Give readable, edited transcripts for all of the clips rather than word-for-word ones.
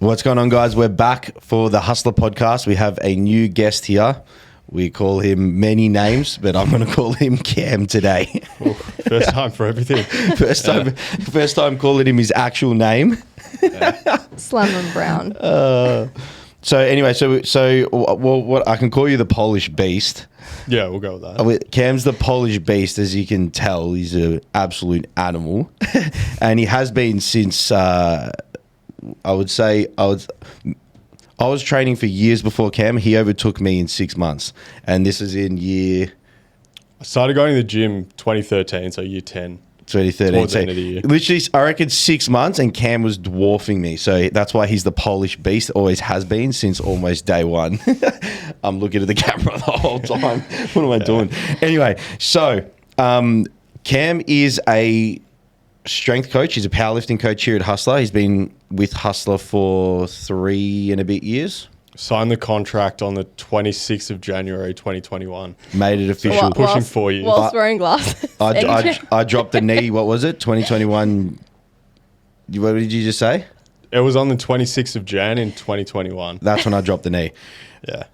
What's going on, guys? We're back for the HUSLA podcast. We have a new guest here. We call him many names, but I'm going to call him Cam today. Ooh, first time for everything. First time calling him his actual name. Slam and Brown. So anyway, what I can call you the Polish Beast. Yeah, we'll go with that. Cam's the Polish Beast, as you can tell. He's an absolute animal, and he has been since. I was training for years before Cam. He overtook me in 6 months, and this is in year. I started going to the gym 2013, so year 10. 2013. Towards the end of the year. Literally, I reckon 6 months, and Cam was dwarfing me. So that's why he's the Polish Beast. Always has been since almost day one. I'm looking at the camera the whole time. What am I doing? Anyway, so Cam is a strength coach. He's a powerlifting coach here at HUSLA. He's been with HUSLA for 3 and a bit years. Signed the contract on the 26th of January 2021. Made it official. Pushing 4 years. Whilst wearing glasses. I dropped the knee. What was it? 2021. What did you just say? It was on the 26th of Jan in 2021. That's when I dropped the knee. Yeah.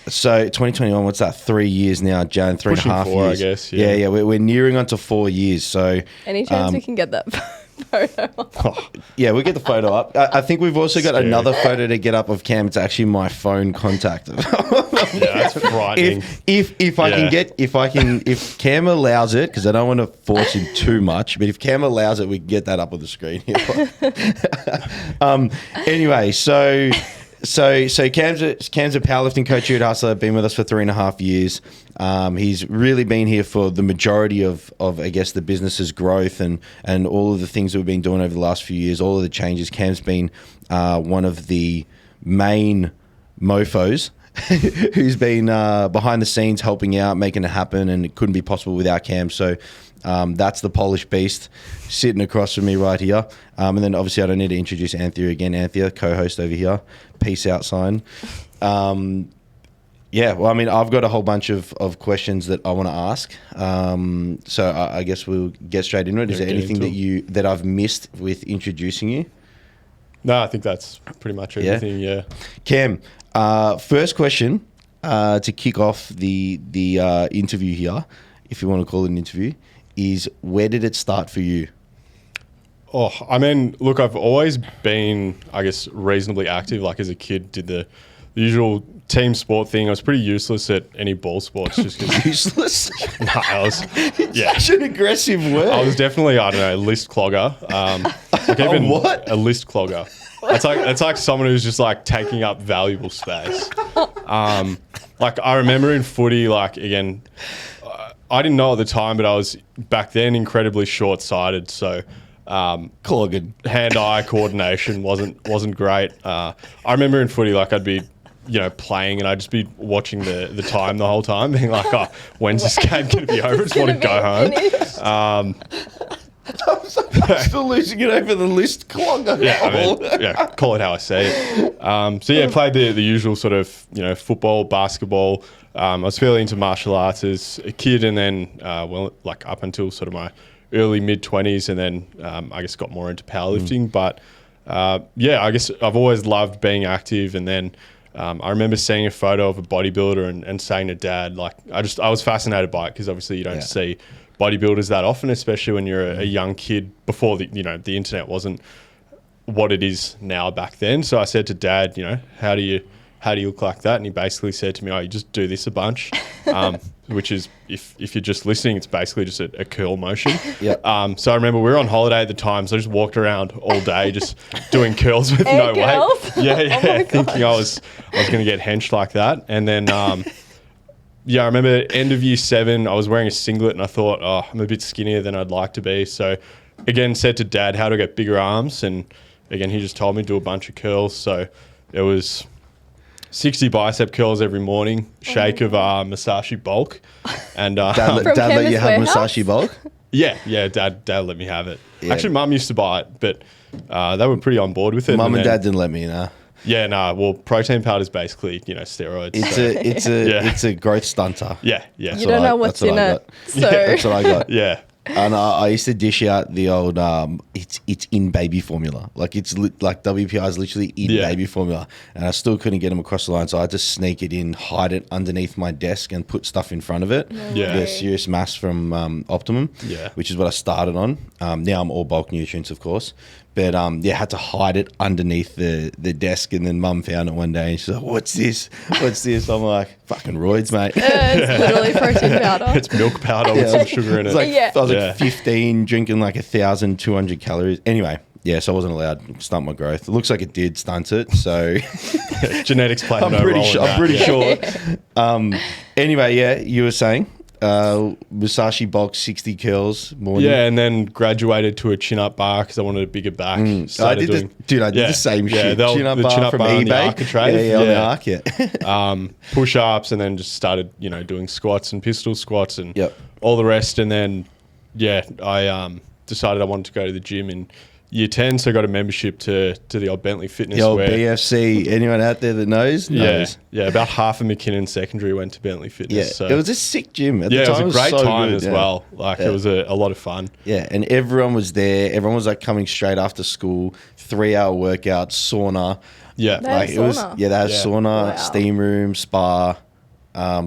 So 2021, what's that? 3 years now, Jan, three Pushing and a half 4, years. I guess. Yeah. We're nearing onto 4 years. So Any chance we can get that photo? yeah, we'll get the photo up. I think we've also got another photo to get up of Cam. It's actually my phone contact. Yeah, that's frightening. If Cam allows it, because I don't want to force him too much, but if Cam allows it, we can get that up on the screen here. Anyway, so Cam's a powerlifting coach here at HUSLA. Been with us for 3.5 years. He's really been here for the majority of I guess the business's growth and all of the things that we've been doing over the last few years. All of the changes. Cam's been one of the main mofos who's been behind the scenes helping out, making it happen, and it couldn't be possible without Cam. So that's the Polish Beast sitting across from me right here. And then obviously I don't need to introduce Anthea again. Anthea, co-host over here. Peace out sign. Yeah, well, I mean, I've got a whole bunch of questions that I want to ask. So I guess we'll get straight into it. Is there anything that I've missed with introducing you? No, I think that's pretty much everything, yeah. Cam, first question to kick off the interview here, if you want to call it an interview, is where did it start for you? Oh, I mean, look, I've always been, I guess, reasonably active. Like as a kid, did the usual team sport thing. I was pretty useless at any ball sports. Just cause Useless? No, I was, Such an aggressive word. I was definitely, I don't know, a list clogger. What? A list clogger. That's like someone who's just like taking up valuable space. Like I remember in footy, like again, I didn't know at the time, but I was back then incredibly short-sighted. So Clogged. hand-eye coordination wasn't great. I remember in footy, like I'd be, playing and I'd just be watching the time the whole time, being like, oh, when's this game going to be over? I just want to go home. I'm still losing it over the list clogger. Yeah, call it how I say it. Played the usual sort of, football, basketball. I was fairly into martial arts as a kid, and then, up until sort of my early mid-20s, and then I guess got more into powerlifting. But, I guess I've always loved being active, and then I remember seeing a photo of a bodybuilder and saying to Dad, like, I was fascinated by it because obviously you don't see bodybuilders that often, especially when you're a young kid before the internet wasn't what it is now back then. So I said to Dad, how do you look like that? And he basically said to me, oh, you just do this a bunch, which is, if you're just listening, it's basically just a curl motion. Yep. So I remember we were on holiday at the time, so I just walked around all day just doing curls with no weight. Yeah, thinking I was going to get henched like that. And then, I remember end of year 7, I was wearing a singlet and I thought, oh, I'm a bit skinnier than I'd like to be. So again, said to Dad, how to get bigger arms. And again, he just told me to do a bunch of curls. So it was 60 bicep curls every morning, shake of Masashi bulk. And Dad let you have Masashi bulk? Yeah, Dad let me have it. Yeah. Actually, Mum used to buy it, but they were pretty on board with it. Mum and Dad didn't let me, no. Yeah, no. Well, protein powder is basically, steroids. It's a growth stunter. Yeah. You don't know what's in it. So That's what I got. Yeah. And I used to dish out the old it's in baby formula, like like WPI is literally in baby formula, and I still couldn't get them across the line, so I had to sneak it in, hide it underneath my desk, and put stuff in front of it. The Serious Mass from Optimum, which is what I started on. Now I'm all bulk nutrients, of course. But I had to hide it underneath the desk, and then Mum found it one day, and she's like, "What's this? What's this?" I'm like, "Fucking roids, mate." It's literally protein powder. It's milk powder with some sugar in it. I was like 15, drinking like 1,200 calories. Anyway, so I wasn't allowed to stunt my growth. It looks like it did stunt it, so genetics played I'm pretty sure. Anyway, you were saying. Musashi bulk 60 curls morning. Yeah, and then graduated to a chin-up bar because I wanted a bigger back. I did the same shit. Chin-up bar from eBay. On the architrave. On the arc, push-ups, and then just started, doing squats and pistol squats and all the rest. And then, I decided I wanted to go to the gym in Year 10, so I got a membership to the old Bentley Fitness. The old BFC. Anyone out there that knows? Yeah, about half of McKinnon Secondary went to Bentley Fitness. Yeah, so. It was a sick gym at the time. It was a great time good, as well. It was a lot of fun. Yeah, and everyone was there. Everyone was like coming straight after school, 3-hour workouts, sauna. Yeah, they had sauna, steam room, spa,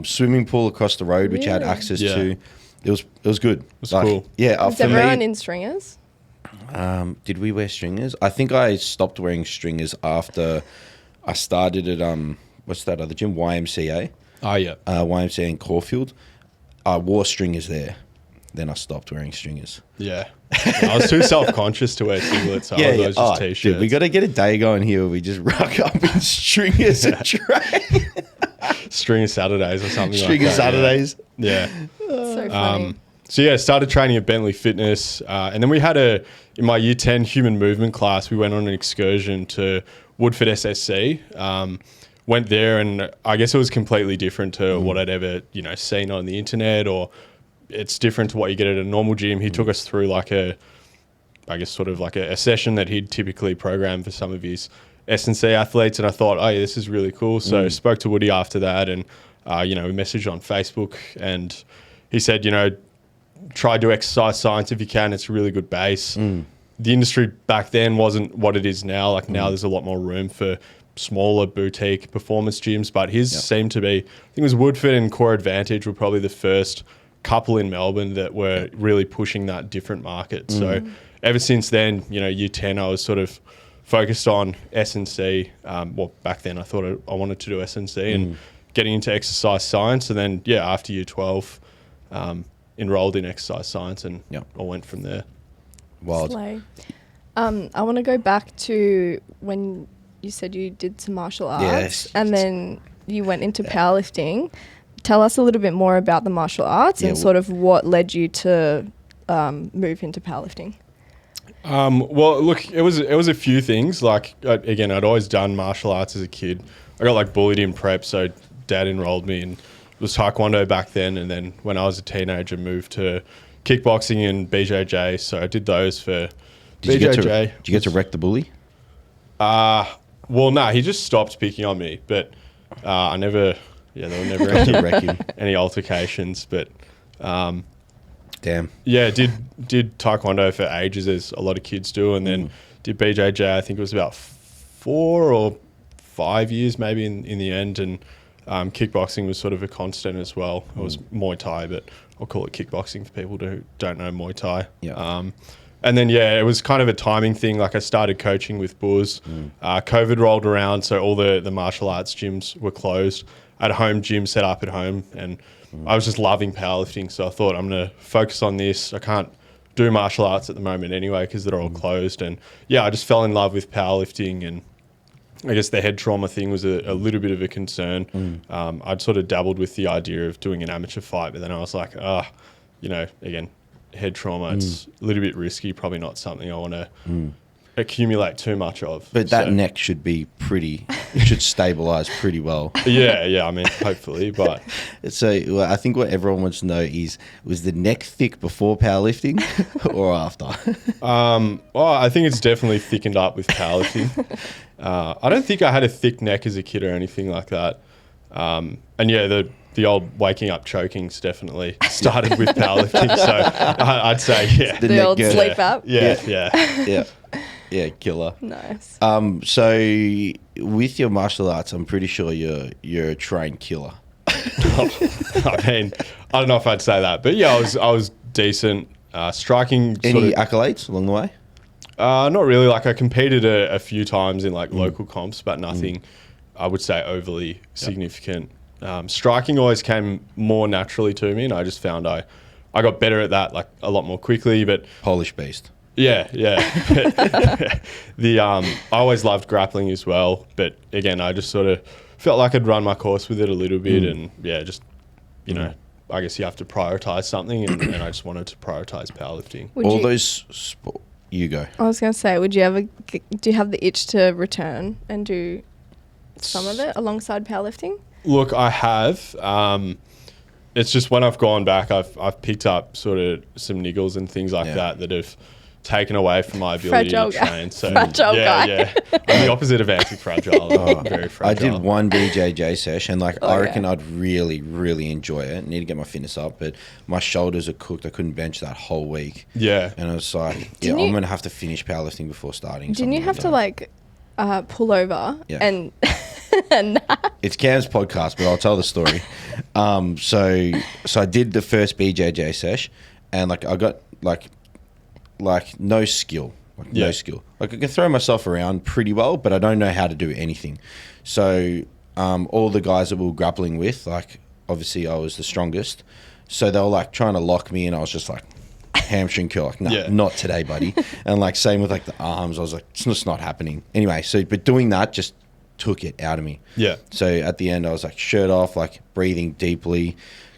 swimming pool across the road, which I had access to. It was good. It was cool. Yeah, was everyone in stringers? Did we wear stringers? I think I stopped wearing stringers after I started at what's that other gym? YMCA. Oh yeah. YMCA in Caulfield. I wore stringers there. Then I stopped wearing stringers. Yeah. I was too self-conscious to wear singlets, so I was just t-shirts. Dude, we got to get a day going here where we just rock up in stringers and train. Stringer Saturdays or something Stringer Saturdays. Yeah. So funny. So started training at Bentley Fitness, and then we had in my Year 10 human movement class, we went on an excursion to Woodford SSC. Went there, and I guess it was completely different to what I'd ever seen on the internet, or it's different to what you get at a normal gym. He took us through a session that he'd typically program for some of his S&C athletes, and I thought, this is really cool. So I spoke to Woody after that, and we messaged on Facebook, and he said, try to do exercise science if you can. It's a really good base. The industry back then wasn't what it is now. Now there's a lot more room for smaller boutique performance gyms, but his seemed to be, I think it was Woodford and Core Advantage were probably the first couple in Melbourne that were really pushing that different market. So ever since then, Year 10, I was sort of focused on S&C. Back then I thought I wanted to do S&C and getting into exercise science. And then, after Year 12, enrolled in exercise science, and I went from there. Wild. Slay. I want to go back to when you said you did some martial arts and then you went into powerlifting. Tell us a little bit more about the martial arts and sort of what led you to move into powerlifting. Well, look, it was a few things. Again, I'd always done martial arts as a kid. I got bullied in prep, so Dad enrolled me in was Taekwondo back then, and then when I was a teenager, moved to kickboxing and BJJ. So I did those for BJJ. Did you get to wreck the bully? Well, no, he just stopped picking on me, but I never. Yeah, there were never any altercations, but damn. Yeah, did Taekwondo for ages, as a lot of kids do, and then did BJJ. I think it was about 4 or 5 years maybe in the end, and kickboxing was sort of a constant as well. It was Muay Thai, but I'll call it kickboxing for people who don't know Muay Thai. Yeah. And then, it was kind of a timing thing. I started coaching with Buzz. COVID rolled around, so all the martial arts gyms were closed. I had a home gym set up at home, and I was just loving powerlifting. So I thought, I'm going to focus on this. I can't do martial arts at the moment anyway because they're all closed. And I just fell in love with powerlifting, and I guess the head trauma thing was a little bit of a concern. I'd sort of dabbled with the idea of doing an amateur fight, but then I was like, again, head trauma, it's a little bit risky, probably not something I want to accumulate too much of. But that neck should be it should stabilize pretty well. Yeah, I mean, hopefully, but. So I think what everyone wants to know was the neck thick before powerlifting or after? Well, I think it's definitely thickened up with powerlifting. I don't think I had a thick neck as a kid or anything like that. And the the old waking up choking's definitely started with powerlifting. So I'd say, yeah. The old sleep app. Yeah, killer. Nice. So with your martial arts, I'm pretty sure you're a trained killer. I mean, I don't know if I'd say that, but yeah, I was decent. Striking. Any accolades along the way? Not really. Like I competed a few times in like local comps, but nothing I would say overly significant. Striking always came more naturally to me, and I just found I got better at that like a lot more quickly. But Polish based. Yeah. I always loved grappling as well, but again, I just sort of felt like I'd run my course with it a little bit, and just I guess you have to prioritize something, and I just wanted to prioritize powerlifting. You go. I was going to say, do you have the itch to return and do some of it alongside powerlifting? Look, I have. It's just when I've gone back, I've picked up sort of some niggles and things like that have taken away from my ability to train. So fragile guy. Yeah. I'm the opposite of anti-fragile. I'm very fragile. I did one BJJ session. I reckon I'd really, really enjoy it. Need to get my fitness up, but my shoulders are cooked. I couldn't bench that whole week. Yeah. And I was like, I'm going to have to finish powerlifting before starting. Didn't you have to pull over and... It's Cam's podcast, but I'll tell the story. So I did the first BJJ sesh, and I got no skill. No skill. I can throw myself around pretty well, but I don't know how to do anything. So all the guys that we were grappling with, obviously I was the strongest. So they were trying to lock me, and I was just hamstring curl. Not today, buddy. And same with the arms. I was like, it's just not happening. Anyway, but doing that just took it out of me. Yeah. So at the end, I was shirt off, breathing deeply.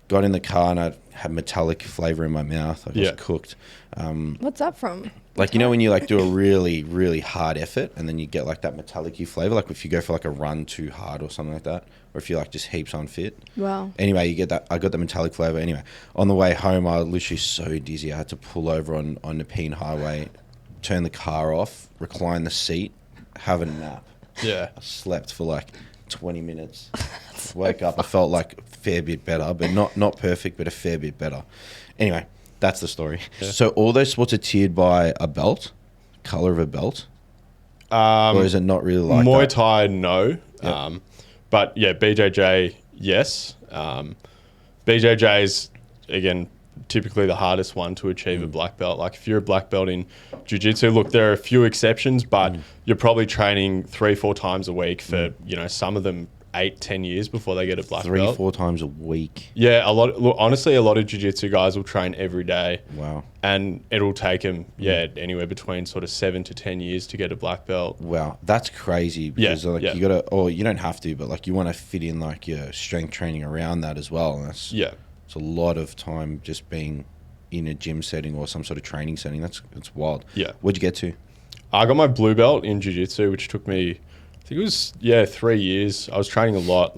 Got in the car, and I had metallic flavor in my mouth. I was cooked. What's that from? When you do a really, really hard effort, and then you get that metallic-y flavor, if you go for a run too hard or something like that, or if you just heaps unfit. Wow. Anyway, you get that. I got the metallic flavor. Anyway, on the way home, I was literally so dizzy. I had to pull over on Nepean Highway, turn the car off, recline the seat, have a nap. Yeah. I slept for 20 minutes. Woke up, I felt a fair bit better, but not perfect, but a fair bit better. Anyway, that's the story. Yeah. So all those sports are tiered by a belt, color of a belt, or is it not really like Muay that? Thai, no. Yep. But yeah, BJJ, yes. BJJ is, again, typically the hardest one to achieve a black belt. If you're a black belt in jiu-jitsu, look, there are a few exceptions, but you're probably training 3-4 times a week for, some of them 8-10 years before they get a black belt. 3-4 times a week. Yeah, honestly, a lot of jiu-jitsu guys will train every day. Wow. And it'll take them, anywhere between sort of 7 to 10 years to get a black belt. Wow, that's crazy because you gotta, or you don't have to, but you want to fit in your strength training around that as well. And that's it's a lot of time just being in a gym setting or some sort of training setting. That's wild. Yeah. What'd you get to? I got my blue belt in jiu-jitsu, which took me, I think it was 3 years. I was training a lot,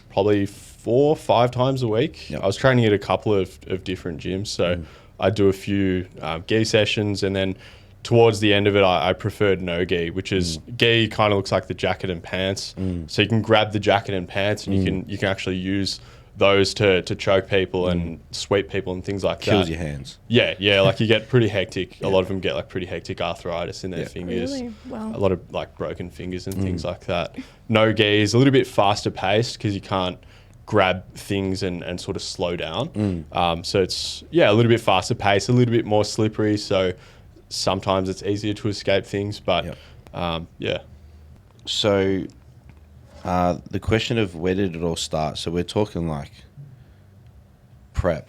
probably 4 or 5 times a week. Yep. I was training at a couple of different gyms, so I'd do a few gi sessions, and then towards the end of it, I preferred no gi, which is gi kind of looks like the jacket and pants. So you can grab the jacket and pants, and you can actually use those to choke people and sweep people and things like that. Kills your hands. Yeah, you get pretty hectic. A lot of them get pretty hectic arthritis in their fingers. Really? Wow. A lot of broken fingers and things like that. No gi is a little bit faster paced because you can't grab things and sort of slow down. So it's a little bit faster paced, a little bit more slippery. So sometimes it's easier to escape things, but So the question of where did it all start? So we're talking prep.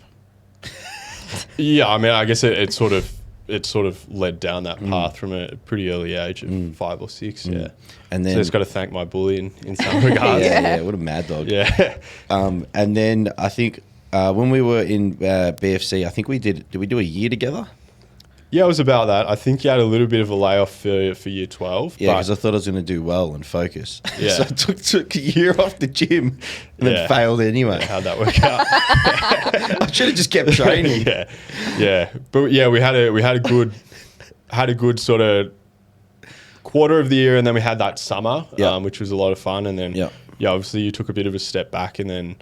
Yeah, I mean, I guess it sort of led down that path from a pretty early age of 5 or 6. Yeah, and then so it's got to thank my bully in some regards. What a mad dog. Yeah. And then I think when we were in BFC, I think did we do a year together? Yeah, it was about that. I think you had a little bit of a layoff for year 12. Yeah, because I thought I was going to do well and focus. Yeah. So I took a year off the gym and then failed anyway. Yeah, how'd that work out? I should have just kept training. Yeah. But we had a good sort of quarter of the year, and then we had that summer, which was a lot of fun. And then obviously you took a bit of a step back, and then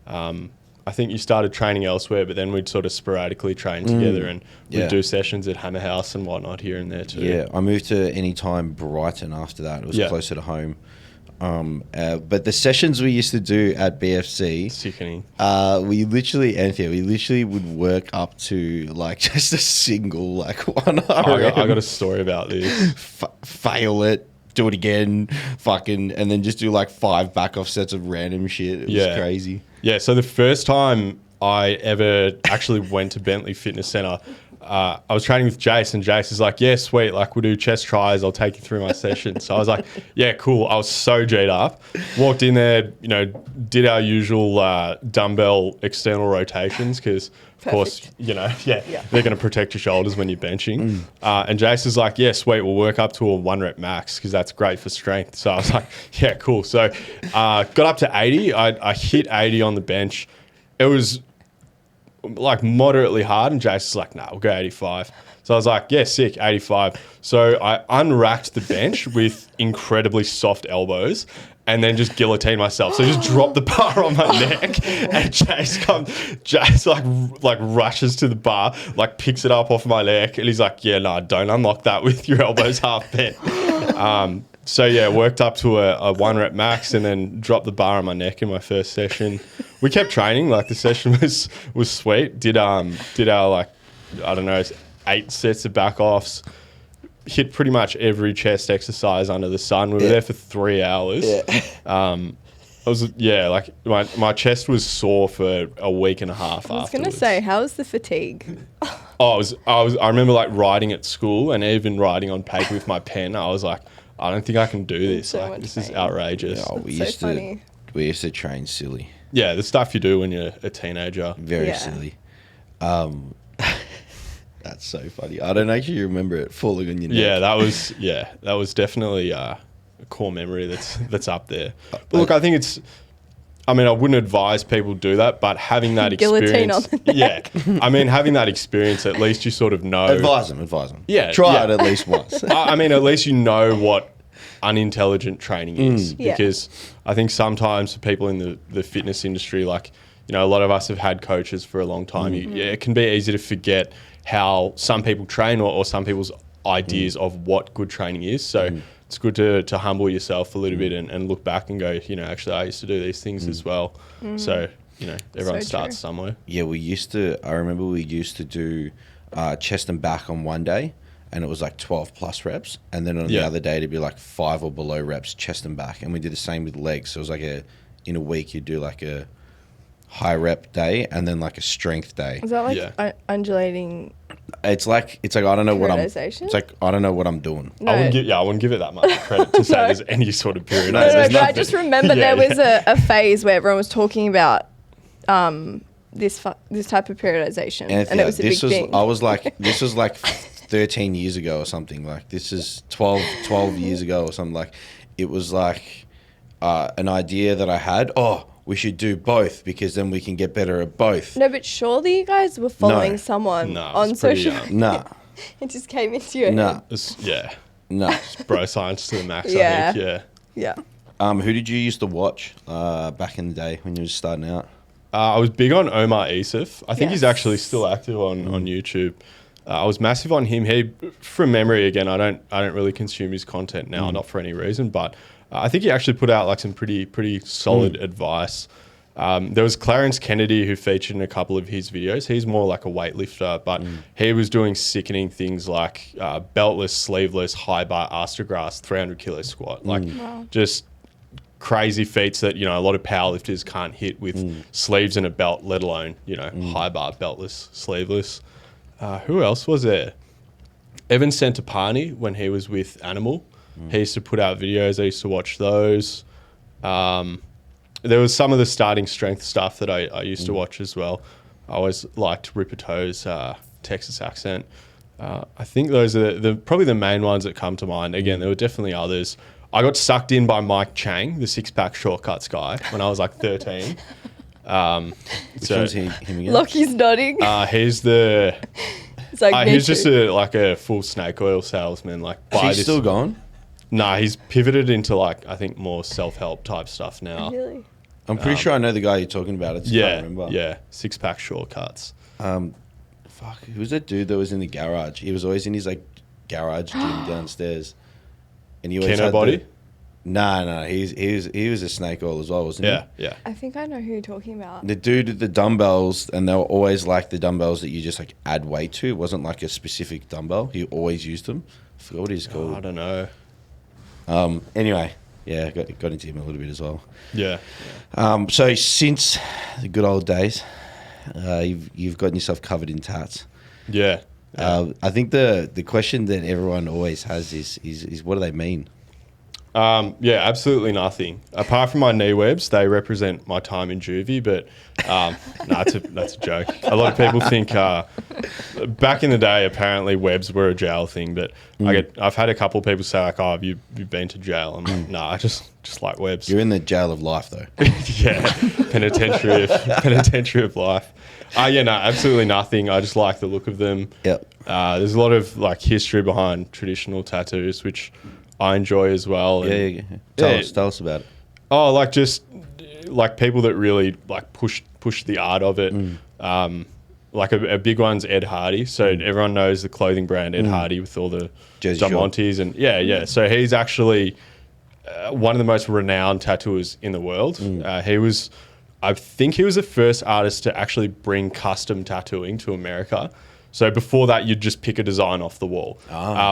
I think you started training elsewhere, but then we'd sort of sporadically train together, and we'd do sessions at Hammer House and whatnot here and there too. Yeah, I moved to Anytime Brighton after that. It was closer to home. But the sessions we used to do at BFC, sickening. We literally would work up to like just a single like 1 hour. I got a story about this. Fail it, do it again, fucking, and then just do like 5 back off sets of random shit. It was crazy. Yeah, so the first time I ever actually went to Bentley Fitness Centre, I was training with Jace, and Jace is like, yeah, sweet, like we'll do chest tries, I'll take you through my session. So I was like, yeah, cool. I was so G'd up. Walked in there, you know, did our usual dumbbell external rotations because, of course, you know, they're going to protect your shoulders when you're benching. And Jace is like, yeah, sweet, we'll work up to a 1 rep max because that's great for strength. So I was like, yeah, cool. So got up to 80. I hit 80 on the bench. It was like moderately hard, and Jace is like, nah, we'll go 85. So I was like, yeah, sick, 85. So I unracked the bench with incredibly soft elbows and then just guillotined myself. So I just dropped the bar on my neck, and Jace like rushes to the bar, like picks it up off my neck, and he's like, yeah, no, don't unlock that with your elbows half bent. So yeah, worked up to a 1 rep max and then dropped the bar on my neck in my first session. We kept training, like the session was sweet. Did our like, I don't know, 8 sets of back offs. Hit pretty much every chest exercise under the sun. We were there for 3 hours. Like my chest was sore for a week and a half afterwards. I was gonna say, how was the fatigue? I remember like writing at school and even writing on paper with my pen. I was like, I don't think I can do this. So like, this is outrageous. Yeah, we used to train silly. Yeah, the stuff you do when you're a teenager. Very silly. That's so funny. I don't actually remember it falling on your neck. Yeah, that was definitely a core memory that's up there. But look, I think I wouldn't advise people do that, but having that experience, on the neck. Having that experience, at least you sort of know. Advise them. Yeah, try it at least once. At least you know what unintelligent training is, because I think sometimes for people in the fitness industry, like, you know, a lot of us have had coaches for a long time. It can be easy to forget how some people train or some people's ideas of what good training is. So it's good to humble yourself a little bit and look back and go, you know, actually I used to do these things as well. So, you know, everyone starts somewhere. Yeah, I remember we used to do chest and back on one day, and it was like 12 plus reps. And then on the other day, it'd be like 5 or below reps, chest and back. And we did the same with legs. So it was like in a week, you'd do like a high rep day and then like a strength day. Is that like undulating? It's like I don't know what I'm. Periodization? It's like I don't know what I'm doing. No. I wouldn't give it that much credit to say there's any sort of period. But I just remember there was a phase where everyone was talking about this type of periodization, and it was a big thing. This was like 13 years ago or something. Like this is 12 years ago or something. Like it was like an idea that I had. Oh, we should do both because then we can get better at both. No, but surely you guys were following someone on social media. Nah. It just came into your head. It's bro science to the max, I think. Yeah. Who did you used to watch back in the day when you were starting out? I was big on Omar Isuf. I think he's actually still active on YouTube. I was massive on him. He, from memory again, I don't really consume his content now, not for any reason, but I think he actually put out like some pretty solid advice. There was Clarence Kennedy who featured in a couple of his videos. He's more like a weightlifter, but he was doing sickening things like beltless, sleeveless, high bar, astergrass, 300 kilo squat. Like just crazy feats that, you know, a lot of powerlifters can't hit with sleeves and a belt, let alone, you know, high bar, beltless, sleeveless. Who else was there? Evan Centopani, when he was with Animal. He used to put out videos. I used to watch those. There was some of the starting strength stuff that I used to watch as well. I always liked Ripato's Texas accent. I think those are probably the main ones that come to mind. Again, there were definitely others. I got sucked in by Mike Chang, the six-pack shortcuts guy, when I was like 13. Which one's him again? Lockie's nodding. He's the... It's like he's just a full snake oil salesman. Like, Is he still going? Nah, he's pivoted into like, I think more self-help type stuff now. Really? I'm pretty sure I know the guy you're talking about. I just can't remember. Yeah, 6-pack shortcuts. Fuck, who was that dude that was in the garage? He was always in his like garage gym downstairs, and he always Keno had body. No, he was a snake oil as well, wasn't he? Yeah. I think I know who you're talking about. The dude with the dumbbells, and they were always like the dumbbells that you just like add weight to. It wasn't like a specific dumbbell. He always used them. I forgot what he's called. I don't know. Anyway, yeah, got into him a little bit as well. Yeah. So since the good old days, you've gotten yourself covered in tats. Yeah. I think the question that everyone always has is what do they mean? Yeah, absolutely nothing. Apart from my knee webs, they represent my time in juvie, but that's a joke. A lot of people think back in the day, apparently webs were a jail thing, but I've had a couple of people say like, "Oh, have you been to jail?" I'm like, "No, I just like webs." You're in the jail of life, though. Yeah, penitentiary of life. Yeah, no, absolutely nothing. I just like the look of them. Yep. There's a lot of like history behind traditional tattoos, which I enjoy as well. Yeah. Tell us about it. Oh, like just like people that really like push the art of it. Like a big one's Ed Hardy. So everyone knows the clothing brand Ed Hardy with all the Jersey Diamantes and yeah. So he's actually one of the most renowned tattooers in the world. I think he was the first artist to actually bring custom tattooing to America. So before that, you'd just pick a design off the wall.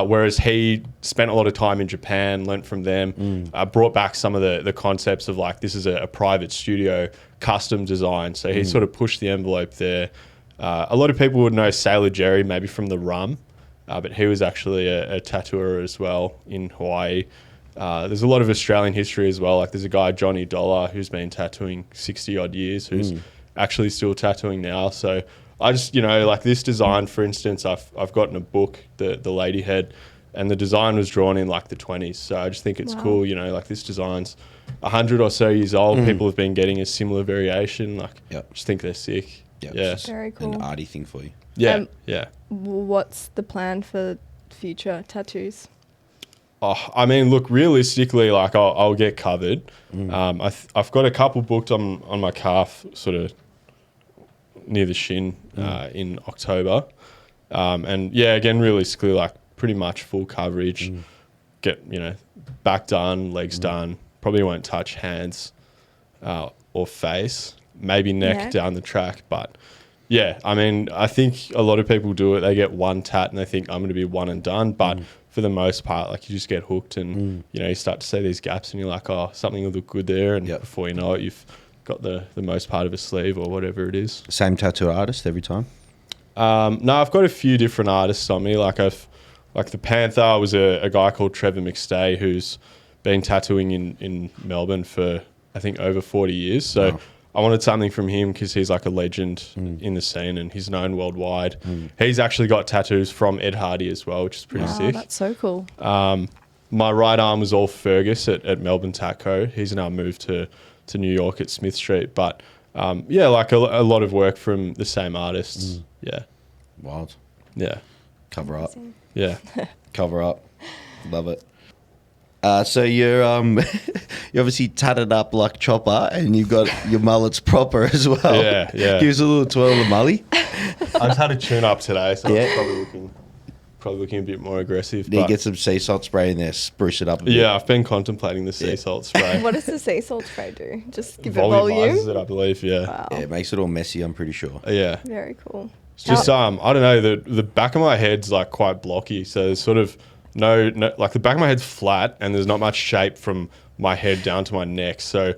Whereas he spent a lot of time in Japan, learnt from them, brought back some of the concepts of like, this is a private studio, custom design. So he sort of pushed the envelope there. A lot of people would know Sailor Jerry, maybe from the rum, but he was actually a tattooer as well in Hawaii. There's a lot of Australian history as well. Like there's a guy, Johnny Dollar, who's been tattooing 60 odd years, who's actually still tattooing now. So I just, like this design, for instance, I've gotten a book, the lady head, and the design was drawn in like the 20s. So I just think it's cool, like this design's 100 or so years old. People have been getting a similar variation. Like, I just think they're sick. Yep. Yeah. Very cool. An arty thing for you. Yeah. What's the plan for future tattoos? Oh, I mean, look, realistically, like I'll get covered. I've got a couple booked on my calf, sort of near the shin in October. And yeah, again, realistically, like pretty much full coverage. Get, back done, legs done. Probably won't touch hands or face. Maybe neck down the track. But yeah, I mean, I think a lot of people do it. They get one tat and they think I'm going to be one and done. But for the most part, like you just get hooked and, you start to see these gaps and you're like, oh, something will look good there. And before you know it, you've got the most part of a sleeve or whatever it is. Same tattoo artist every time? No, I've got a few different artists on me. Like the Panther was a guy called Trevor McStay who's been tattooing in Melbourne for, I think, over 40 years. So I wanted something from him because he's like a legend in the scene and he's known worldwide. He's actually got tattoos from Ed Hardy as well, which is pretty sick. That's so cool. My right arm was all Fergus at Melbourne Tat Co. He's now moved to New York at Smith Street. But yeah, like a lot of work from the same artists. Yeah. Wild. Yeah. Cover up. Yeah. Cover up. Love it. So you're you obviously tatted up like Chopper, and you've got your mullets proper as well. Yeah. Give us a little twirl of mully. I just had a tune up today, so it's probably looking a bit more aggressive. Need to get some sea salt spray in there, spruce it up a bit. Yeah, I've been contemplating the sea salt spray. What does the sea salt spray do? Just give it volume? Volumizes it, I believe, yeah. Wow. Yeah, it makes it all messy, I'm pretty sure. Yeah. Very cool. It's just, I don't know, the back of my head's like quite blocky, so there's sort of no, like the back of my head's flat and there's not much shape from my head down to my neck, so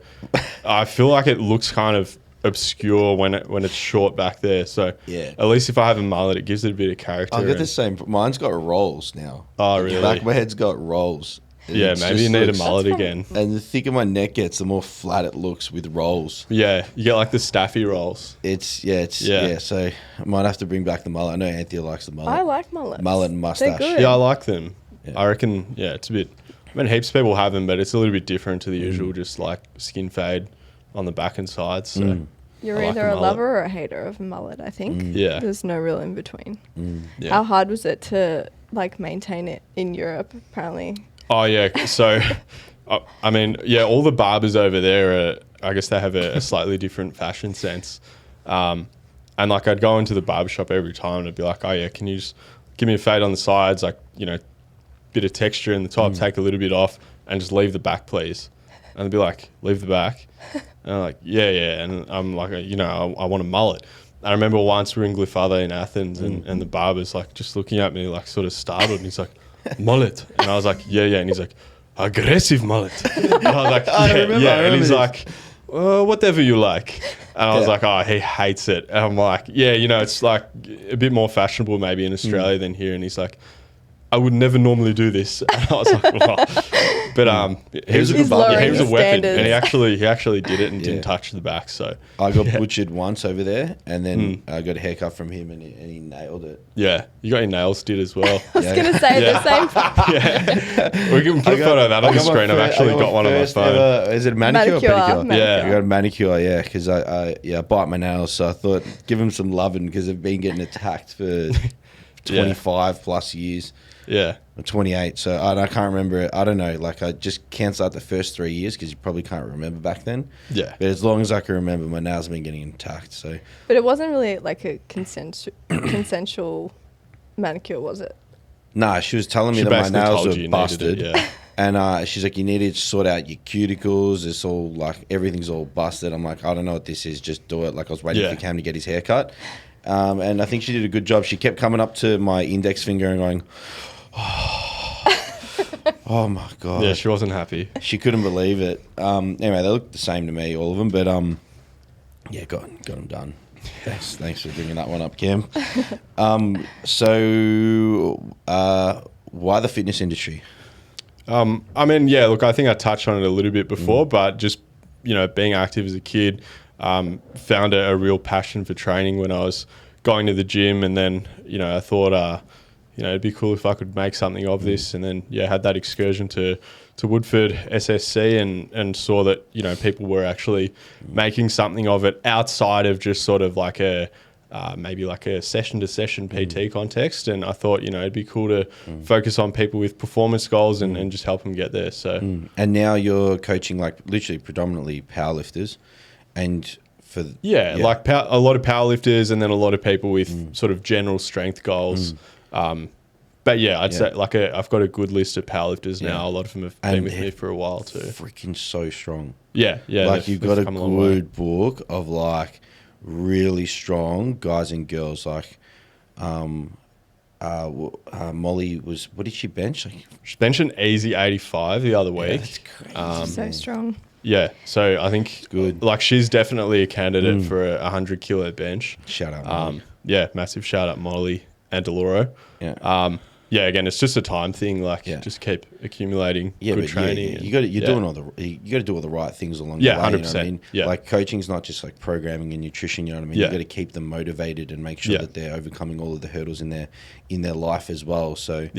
I feel like it looks kind of obscure when it's short back there. So yeah, at least if I have a mullet, it gives it a bit of character. I've got the same. Mine's got rolls now. Oh, really? The back of my head's got rolls. Yeah, maybe you need a mullet again. And the thicker my neck gets, the more flat it looks with rolls. Yeah, you get like the staffy rolls. Yeah. So I might have to bring back the mullet. I know Anthea likes the mullet. I like mullets. Mullet and mustache. They're good. Yeah, I like them. Yeah. I reckon. Yeah, it's a bit. I mean, heaps of people have them, but it's a little bit different to the usual, just like skin fade on the back and sides. So. You're either a lover or a hater of a mullet, I think. Yeah. There's no real in between. Yeah. How hard was it to like maintain it in Europe, apparently? Oh, yeah. So, I mean, yeah, all the barbers over there I guess they have a slightly different fashion sense. And like I'd go into the barbershop every time and I'd be like, oh yeah, can you just give me a fade on the sides, like, you know, bit of texture in the top, take a little bit off and just leave the back, please. And they'd be like, leave the back? And I'm like, yeah. And I'm like, you know, I want a mullet. I remember once we were in Glyfather in Athens and the barber's like just looking at me like sort of startled and he's like, mullet. And I was like, yeah. And he's like, aggressive mullet. And I was like, yeah. And he's like, whatever you like. And I was like, oh, he hates it. And I'm like, yeah, you know, it's like a bit more fashionable maybe in Australia than here. And he's like, I would never normally do this. And I was like, well, but he was a good barber. Yeah, he was a weapon, and he actually did it and didn't touch the back. So I got butchered once over there, and then I got a haircut from him, and he nailed it. Yeah, you got your nails did as well. I was gonna say the same. Yeah, we can put a photo of that on the screen. I've actually got one on my phone. Is it manicure or pedicure? Yeah, I got a manicure. Yeah, because I bite my nails, so I thought give him some loving because I've been getting attacked for 25 plus years. Yeah. I'm 28, so I can't remember it. I don't know. Like, I just cancelled out the first 3 years because you probably can't remember back then. Yeah. But as long as I can remember, my nails have been getting attacked. So. But it wasn't really like a consensual manicure, was it? Nah, she was telling me that my nails were busted. Yeah. And she's like, you need to sort out your cuticles. It's all like, everything's all busted. I'm like, I don't know what this is. Just do it. Like, I was waiting for Cam to get his haircut. And I think she did a good job. She kept coming up to my index finger and going, oh my God. Yeah, she wasn't happy. She couldn't believe it. Anyway, they look the same to me, all of them. But yeah, got them done. Thanks for bringing that one up, Cam. So why the fitness industry? I mean, yeah, look, I think I touched on it a little bit before, but just, you know, being active as a kid, found a real passion for training when I was going to the gym. And then, you know, I thought, you know, it'd be cool if I could make something of this. And then, had that excursion to Woodford SSC and saw that, you know, people were actually making something of it outside of just sort of like maybe like a session-to-session PT context. And I thought, you know, it'd be cool to focus on people with performance goals and just help them get there. So, And now you're coaching like literally predominantly powerlifters and for... like a lot of powerlifters and then a lot of people with sort of general strength goals. But I'd say like I've got a good list of powerlifters now. A lot of them have been with me for a while too. Freaking so strong. Yeah. Like you've got a good book of like really strong guys and girls. Like Molly was, what did she bench? She benched an easy 85 the other week. That's crazy. So strong. Yeah, so I think it's good. Like she's definitely a candidate for a 100 kilo bench. Shout out, Molly. Massive shout out Molly and Deloro. Yeah. Again, it's just a time thing. Like, just keep accumulating good training. You got you got to do all the right things along the way. 100%. You know what I mean? Yeah. Like coaching's not just like programming and nutrition. You know what I mean? You got to keep them motivated and make sure that they're overcoming all of the hurdles in their life as well. So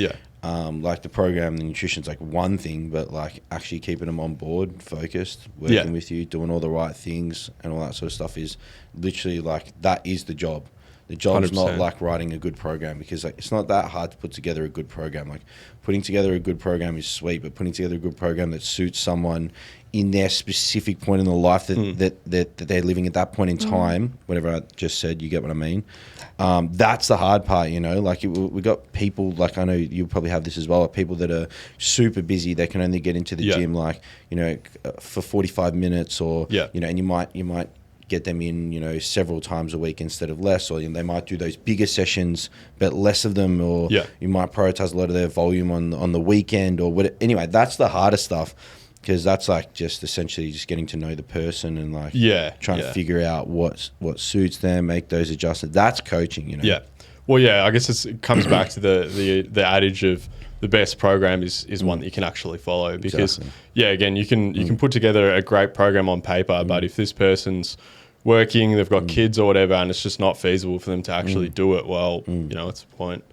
like the program, the nutrition's like one thing, but like actually keeping them on board, focused, working with you, doing all the right things, and all that sort of stuff is literally like that is the job. The job's 100%. not like writing a good program because like, it's not that hard to put together a good program. Like putting together a good program is sweet, but putting together a good program that suits someone in their specific point in their life that they're living at that point in time, whatever I just said, you get what I mean? That's the hard part, you know? Like we got people, like I know you probably have this as well, people that are super busy. They can only get into the gym like, you know, for 45 minutes or, you know, and you might get them in, you know, several times a week instead of less, or you know, they might do those bigger sessions but less of them, or you might prioritize a lot of their volume on the weekend or what. Anyway, that's the hardest stuff because that's like just essentially just getting to know the person and like trying to figure out what suits them, make those adjustments. That's coaching, you know. Well, I guess it comes back to the adage of the best program is one that you can actually follow because again, you can put together a great program on paper, but if this person's working, they've got kids or whatever, and it's just not feasible for them to actually do it well, you know, what's the point?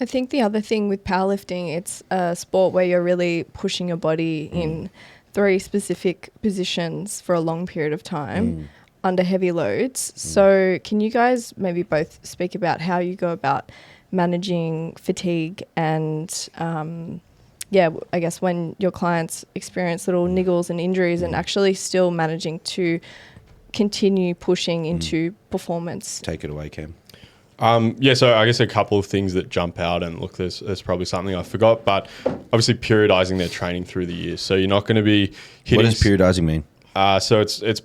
I think the other thing with powerlifting, it's a sport where you're really pushing your body in 3 specific positions for a long period of time under heavy loads. So can you guys maybe both speak about how you go about managing fatigue and I guess when your clients experience little niggles and injuries and actually still managing to continue pushing into performance. Take it away, Cam. So I guess a couple of things that jump out, and look, there's probably something I forgot, but obviously periodizing their training through the year. So you're not going to be hitting. What does periodizing mean? So it's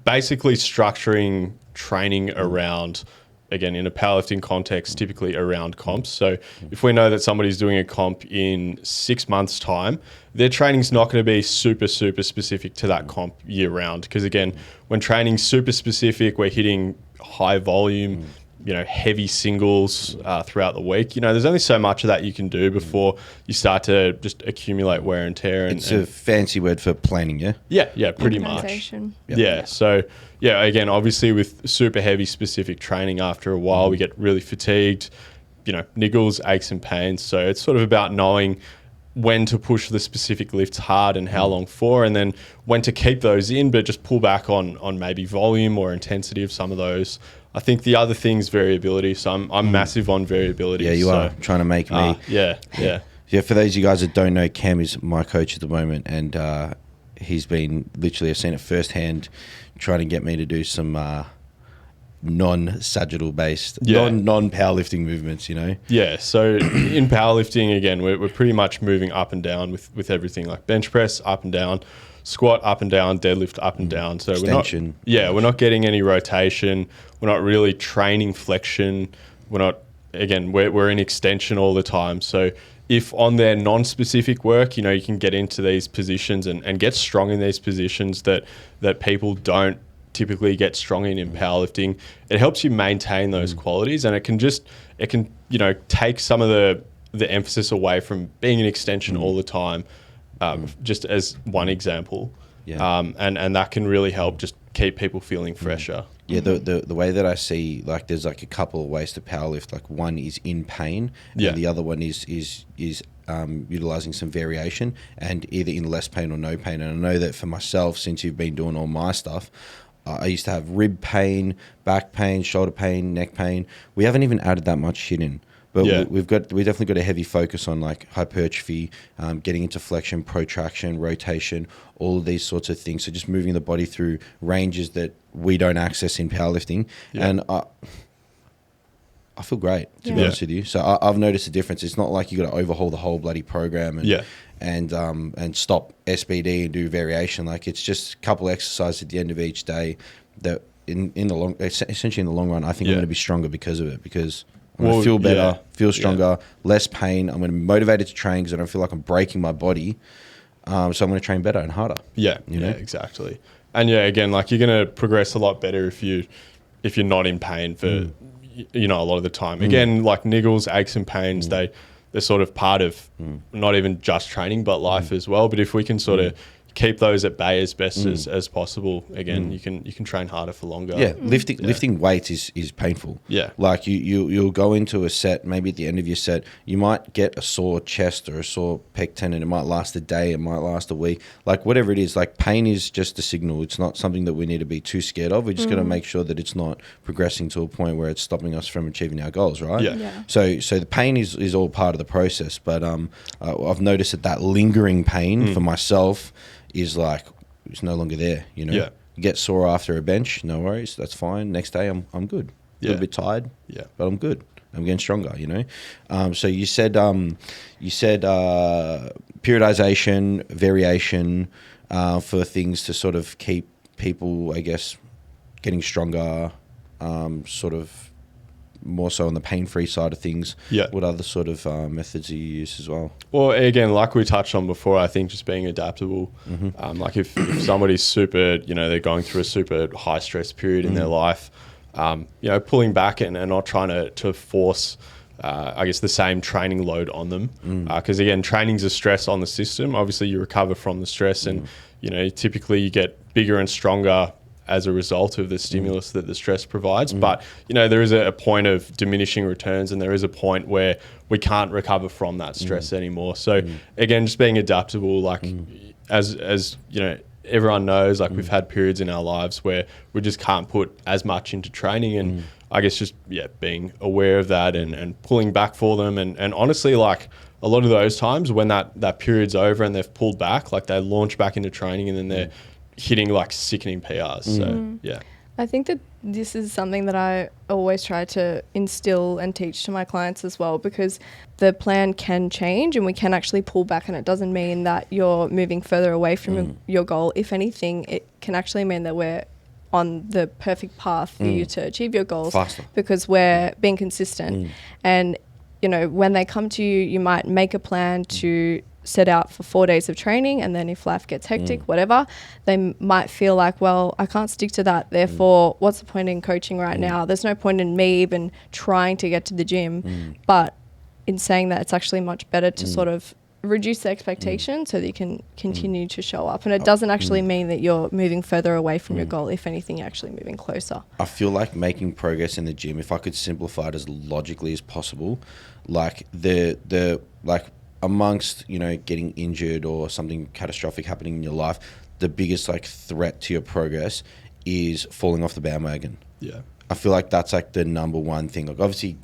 basically structuring training around, again, in a powerlifting context, typically around comps. So if we know that somebody's doing a comp in 6 months' time, their training's not going to be super, super specific to that comp year round. Because again, when training's super specific, we're hitting high volume, heavy singles throughout the week. There's only so much of that you can do before you start to just accumulate wear and tear. It's a fancy word for planning, yeah? Yeah, pretty much. Yep. Yeah, so again, obviously with super heavy specific training, after a while we get really fatigued, niggles, aches and pains. So it's sort of about knowing when to push the specific lifts hard and how long for, and then when to keep those in, but just pull back on maybe volume or intensity of some of those. I think the other thing is variability. So I'm massive on variability. Yeah, you are trying to make me. Yeah. For those of you guys that don't know, Cam is my coach at the moment, and he's been literally, I've seen it firsthand, trying to get me to do some non-sagittal based, non-powerlifting movements, Yeah, so in powerlifting, again, we're pretty much moving up and down with everything, like bench press, up and down, squat, up and down, deadlift, up and down. So extension. we're not getting any rotation. We're not really training flexion. We're in extension all the time. So if on their non-specific work, you can get into these positions and get strong in these positions that people don't typically get strong in powerlifting, it helps you maintain those qualities, and it can take some of the emphasis away from being in extension all the time, just as one example. And that can really help just keep people feeling fresher. Yeah, the way that I see, like, there's like a couple of ways to powerlift. Like, one is in pain, and the other one is utilizing some variation, and either in less pain or no pain. And I know that for myself, since you've been doing all my stuff, I used to have rib pain, back pain, shoulder pain, neck pain. We haven't even added that much shit in. But we definitely got a heavy focus on like hypertrophy, getting into flexion, protraction, rotation, all of these sorts of things. So just moving the body through ranges that we don't access in powerlifting. And I feel great, to be honest with you. So I've noticed a difference. It's not like you got to overhaul the whole bloody program and stop SBD and do variation. Like, it's just a couple exercises at the end of each day that essentially in the long run, I think I'm going to be stronger because of it, because I'm going to feel better, feel stronger, less pain. I'm going to be motivated to train because I don't feel like I'm breaking my body. So I'm going to train better and harder. Yeah, exactly. And again, like, you're going to progress a lot better if you're not in pain for a lot of the time. Again, like niggles, aches and pains, they're sort of part of not even just training but life as well. But if we can sort of keep those at bay as best as possible, again, you can train harder for longer. Lifting weights is painful. Like, you'll go into a set, maybe at the end of your set you might get a sore chest or a sore pec tendon. It might last a day, it might last a week, like whatever it is. Like, pain is just a signal. It's not something that we need to be too scared of. We just got to make sure that it's not progressing to a point where it's stopping us from achieving our goals, right? So the pain is all part of the process, but I've noticed that lingering pain for myself is like, it's no longer there, You get sore after a bench, no worries, that's fine. Next day I'm good. A little bit tired, but I'm good. I'm getting stronger, So you said periodization, variation, for things to sort of keep people, I guess, getting stronger, sort of more so on the pain-free side of things. What other sort of methods do you use as well? Well, again, like we touched on before, I think just being adaptable. Like, if somebody's super, they're going through a super high stress period in their life, pulling back and not trying to force, I guess, the same training load on them. Because again, training's a stress on the system. Obviously, you recover from the stress, and typically you get bigger and stronger as a result of the stimulus that the stress provides. But, there is a point of diminishing returns, and there is a point where we can't recover from that stress anymore. So again, just being adaptable, like, as everyone knows, like, we've had periods in our lives where we just can't put as much into training, and I guess just being aware of that and pulling back for them. And honestly, like, a lot of those times when that period's over and they've pulled back, like they launch back into training and then they're hitting like sickening PRs. So yeah. I think that this is something that I always try to instill and teach to my clients as well, because the plan can change and we can actually pull back, and it doesn't mean that you're moving further away from your goal. If anything, it can actually mean that we're on the perfect path for you to achieve your goals faster, because we're being consistent. And, you know, when they come to you, you might make a plan to set out for 4 days of training, and then if life gets hectic, whatever, they might feel like, well, I can't stick to that, therefore what's the point in coaching right now? There's no point in me even trying to get to the gym. But in saying that, it's actually much better to sort of reduce the expectation so that you can continue to show up, and it doesn't actually mean that you're moving further away from your goal. If anything, you're actually moving closer. I feel like making progress in the gym, if I could simplify it as logically as possible, like the like amongst, you know, getting injured or something catastrophic happening in your life, the biggest like threat to your progress is falling off the bandwagon. Yeah. I feel like that's like the number one thing. Like obviously,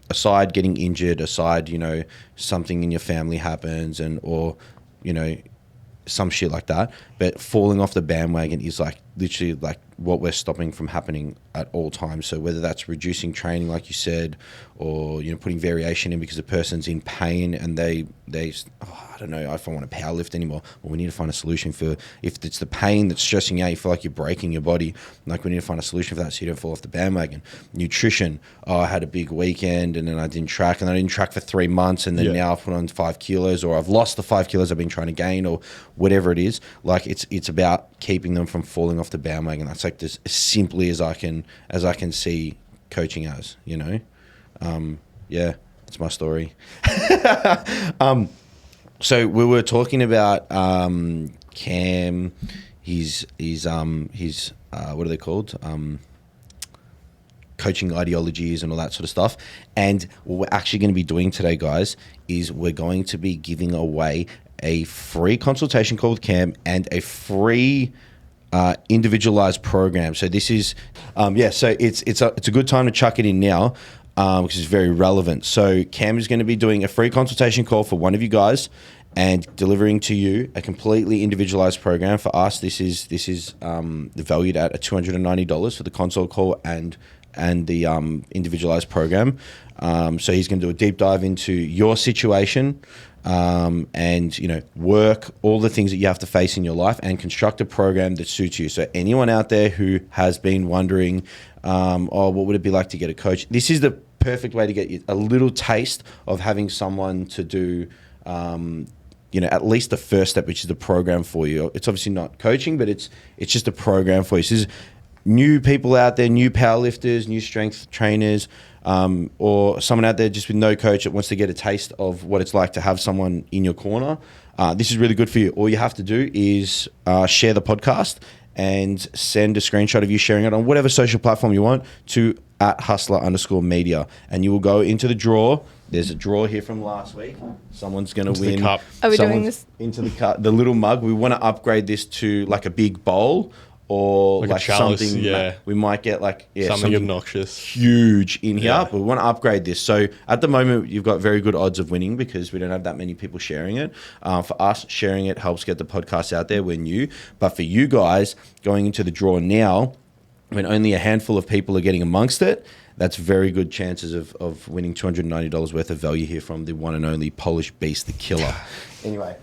aside getting injured, aside, you know, something in your family happens and, or, you know, some shit like that, but falling off the bandwagon is like literally like what we're stopping from happening at all times. So whether that's reducing training, like you said, or, you know, putting variation in because the person's in pain and they I don't know if I want to powerlift anymore. Well, we need to find a solution for, if it's the pain that's stressing you out, you feel like you're breaking your body, like we need to find a solution for that so you don't fall off the bandwagon. Nutrition, I had a big weekend and then I didn't track, and I didn't track for 3 months, and then now I've put on 5 kilos, or I've lost the 5 kilos I've been trying to gain, or whatever it is. Like it's about keeping them from falling off the bandwagon. That's like as simply as I can see coaching as, you know. Yeah, that's my story. So we were talking about Cam, his what are they called? Coaching ideologies and all that sort of stuff. And what we're actually going to be doing today, guys, is we're going to be giving away a free consultation call with Cam and a free individualized program. So this is, so it's a good time to chuck it in now, because it's very relevant. So Cam is going to be doing a free consultation call for one of you guys and delivering to you a completely individualized program. For us, this is valued at $290 for the consult call and the individualized program. So he's going to do a deep dive into your situation, and, you know, work all the things that you have to face in your life and construct a program that suits you. So anyone out there who has been wondering, what would it be like to get a coach? This is the perfect way to get you a little taste of having someone to do, you know, at least the first step, which is the program for you. It's obviously not coaching, but it's just a program for you. So this is new people out there, new powerlifters, new strength trainers, or someone out there just with no coach that wants to get a taste of what it's like to have someone in your corner. This is really good for you. All you have to do is share the podcast and send a screenshot of you sharing it on whatever social platform you want to @HUSLA_media, and you will go into the draw. There's a draw here from last week. Someone's going to win. The cup. Are we doing this? Into the cup, the little mug. We want to upgrade this to like a big bowl, or like chalice, something. yeah. We might get like something obnoxious, huge in here. But we want to upgrade this. So at the moment, you've got very good odds of winning because we don't have that many people sharing it. For us, sharing it helps get the podcast out there. We're new, but for you guys going into the draw now, when only a handful of people are getting amongst it, that's very good chances of winning $290 worth of value here from the one and only Polish Beast, the Killer. Anyway,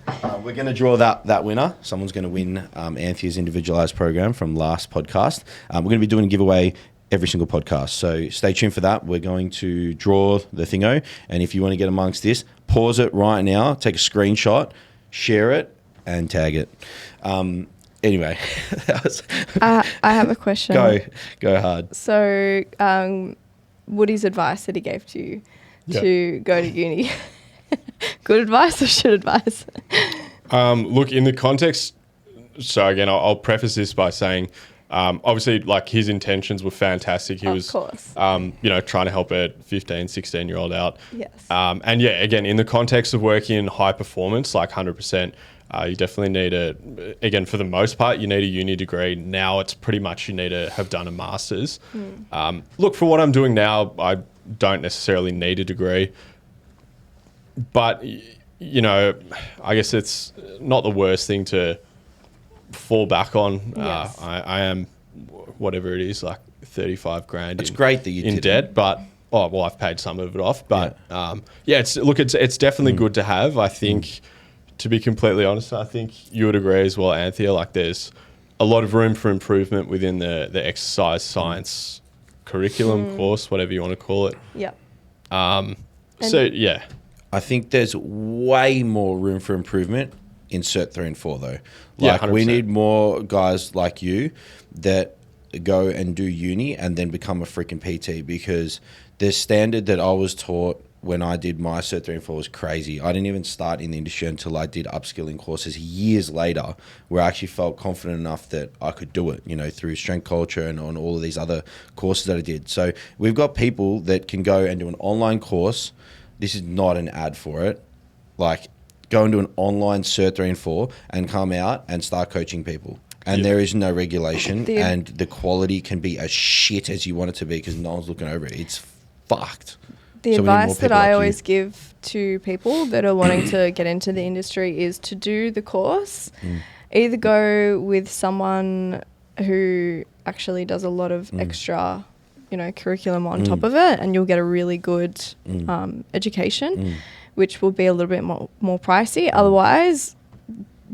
we're going to draw that winner. Someone's going to win Anthea's individualized program from last podcast. We're going to be doing a giveaway every single podcast, so stay tuned for that. We're going to draw the thingo, and if you want to get amongst this, pause it right now, take a screenshot, share it, and tag it. Anyway, I have a question. Go hard. So, Woody's advice that he gave to you to go to uni, good advice or shit advice? Look, in the context, so again, I'll preface this by saying, obviously, like, his intentions were fantastic. He was, course. You know, trying to help a 15, 16-year-old out. Yes. And yeah, again, in the context of working in high performance, like 100%, you definitely need again, for the most part, you need a uni degree. Now it's pretty much you need to have done a master's. Look, for what I'm doing now, I don't necessarily need a degree. But you know, I guess it's not the worst thing to fall back on. Yes. I am, whatever it is, like 35 grand. It's great that you in did debt, but I've paid some of it off. But it's definitely good to have. I think, to be completely honest, I think you would agree as well, Anthea. Like, there's a lot of room for improvement within the exercise science curriculum course, whatever you want to call it. Yeah. I think there's way more room for improvement in Cert 3 and 4, though. Like, 100%. we need more guys like you that go and do uni and then become a freaking PT, because the standard that I was taught when I did my Cert 3 and 4 was crazy. I didn't even start in the industry until I did upskilling courses years later, where I actually felt confident enough that I could do it, you know, through strength culture and on all of these other courses that I did. So we've got people that can go and do an online course. This is not an ad for it. Like, go and do an online Cert 3 and 4 and come out and start coaching people. And there is no regulation, and the quality can be as shit as you want it to be because no one's looking over it. It's fucked. The advice that I always give to people that are wanting to get into the industry is to do the course. Either go with someone who actually does a lot of extra, you know, curriculum on top of it, and you'll get a really good education, which will be a little bit more pricey. Otherwise,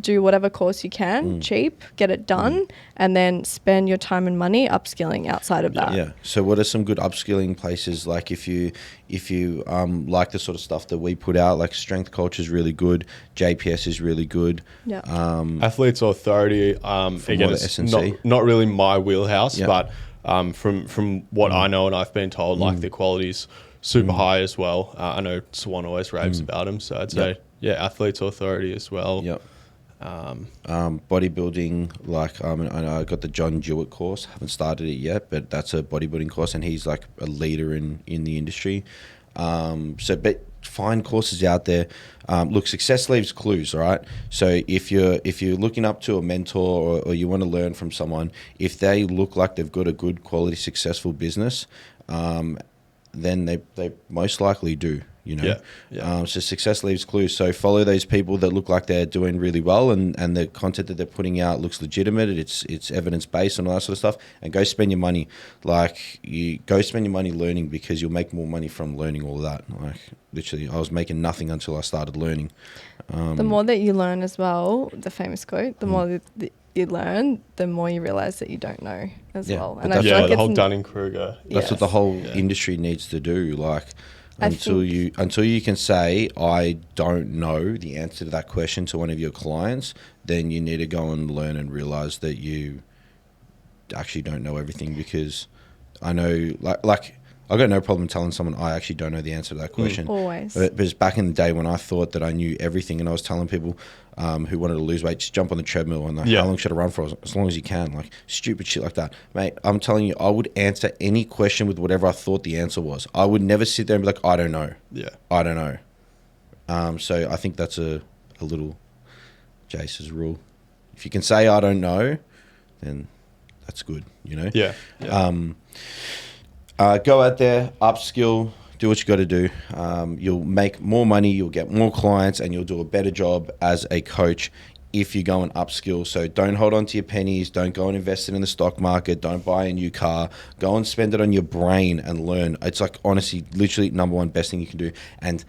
do whatever course you can, cheap, get it done, and then spend your time and money upskilling outside of that. Yeah. So what are some good upskilling places? Like, if you like the sort of stuff that we put out, like Strength Culture is really good, JPS is really good. Yeah. Athletes Authority, again, it's not really my wheelhouse, but from what I know and I've been told, like, the quality's super high as well. I know Swan always raves about them, so I'd say Athletes Authority as well. Yep. Bodybuilding, like, I got the John Jewett course. Haven't started it yet, but that's a bodybuilding course, and he's like a leader in the industry. But find courses out there. Look, success leaves clues, all right? So if you're looking up to a mentor, or you want to learn from someone, if they look like they've got a good quality, successful business, then they most likely do. You know, so success leaves clues. So follow those people that look like they're doing really well, and the content that they're putting out looks legitimate. It's evidence based and all that sort of stuff. And go spend your money. Like, you go spend your money learning, because you'll make more money from learning all of that. Like, literally, I was making nothing until I started learning. The more that you learn as well, the famous quote, the more that you learn, the more you realize that you don't know as well. And the whole Dunning-Kruger. That's what the whole industry needs to do. Like, until you can say, I don't know the answer to that question to one of your clients, then you need to go and learn and realize that you actually don't know everything. Because I know, like I got no problem telling someone I actually don't know the answer to that question. Always. But it's back in the day when I thought that I knew everything, and I was telling people who wanted to lose weight, just jump on the treadmill, and like, how long should I run for? As long as you can. Like, stupid shit like that. Mate, I'm telling you, I would answer any question with whatever I thought the answer was. I would never sit there and be like, I don't know. Yeah. I don't know. So I think that's a little Jace's rule. If you can say I don't know, then that's good, you know? Yeah. Go out there, upskill, do what you got to do. You'll make more money, you'll get more clients, and you'll do a better job as a coach if you go and upskill. So don't hold on to your pennies. Don't go and invest it in the stock market. Don't buy a new car. Go and spend it on your brain and learn. It's like, honestly, literally number one best thing you can do. And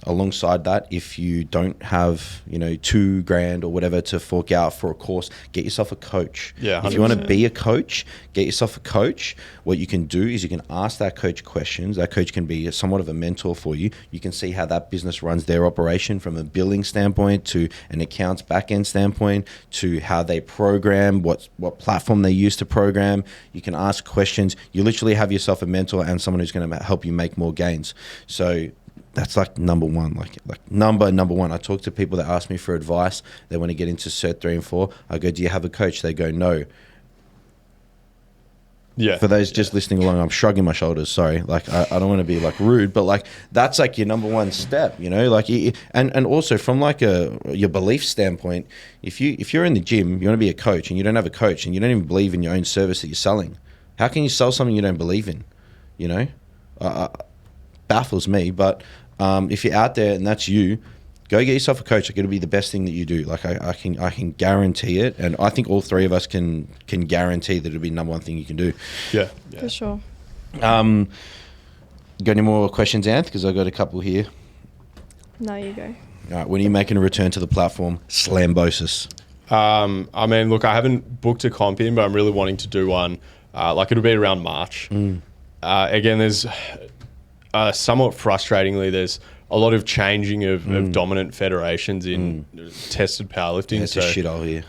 alongside that, if you don't have, you know, $2,000 or whatever to fork out for a course, get yourself a coach. Yeah, 100%. If you want to be a coach, get yourself a coach. What you can do is you can ask that coach questions. That coach can be somewhat of a mentor for you. You can see how that business runs their operation from a billing standpoint, to an accounts back-end standpoint, to how they program, what platform they use to program. You can ask questions. You literally have yourself a mentor and someone who's going to help you make more gains. So that's like number one, like number one. I talk to people that ask me for advice. They want to get into Cert 3 and 4. I go, do you have a coach? They go, no. Yeah. For those just listening along, I'm shrugging my shoulders. Sorry. Like, I don't want to be like rude, but like, that's like your number one step, you know, like, and also from like your belief standpoint, if you're in the gym, you want to be a coach, and you don't have a coach, and you don't even believe in your own service that you're selling, how can you sell something you don't believe in? You know, baffles me. But if you're out there and that's you, go get yourself a coach. Like, it'll be the best thing that you do. Like, I can guarantee it, and I think all three of us can guarantee that it'll be the number one thing you can do. Yeah. For sure. Got any more questions, Anth? Because I've got a couple here. No, you go. All right, when are you making a return to the platform? Slambosis. I mean, look, I haven't booked a comp in, but I'm really wanting to do one. Like, it'll be around March. Again, there's somewhat frustratingly, there's a lot of changing of dominant federations in tested powerlifting. That's a shithole here.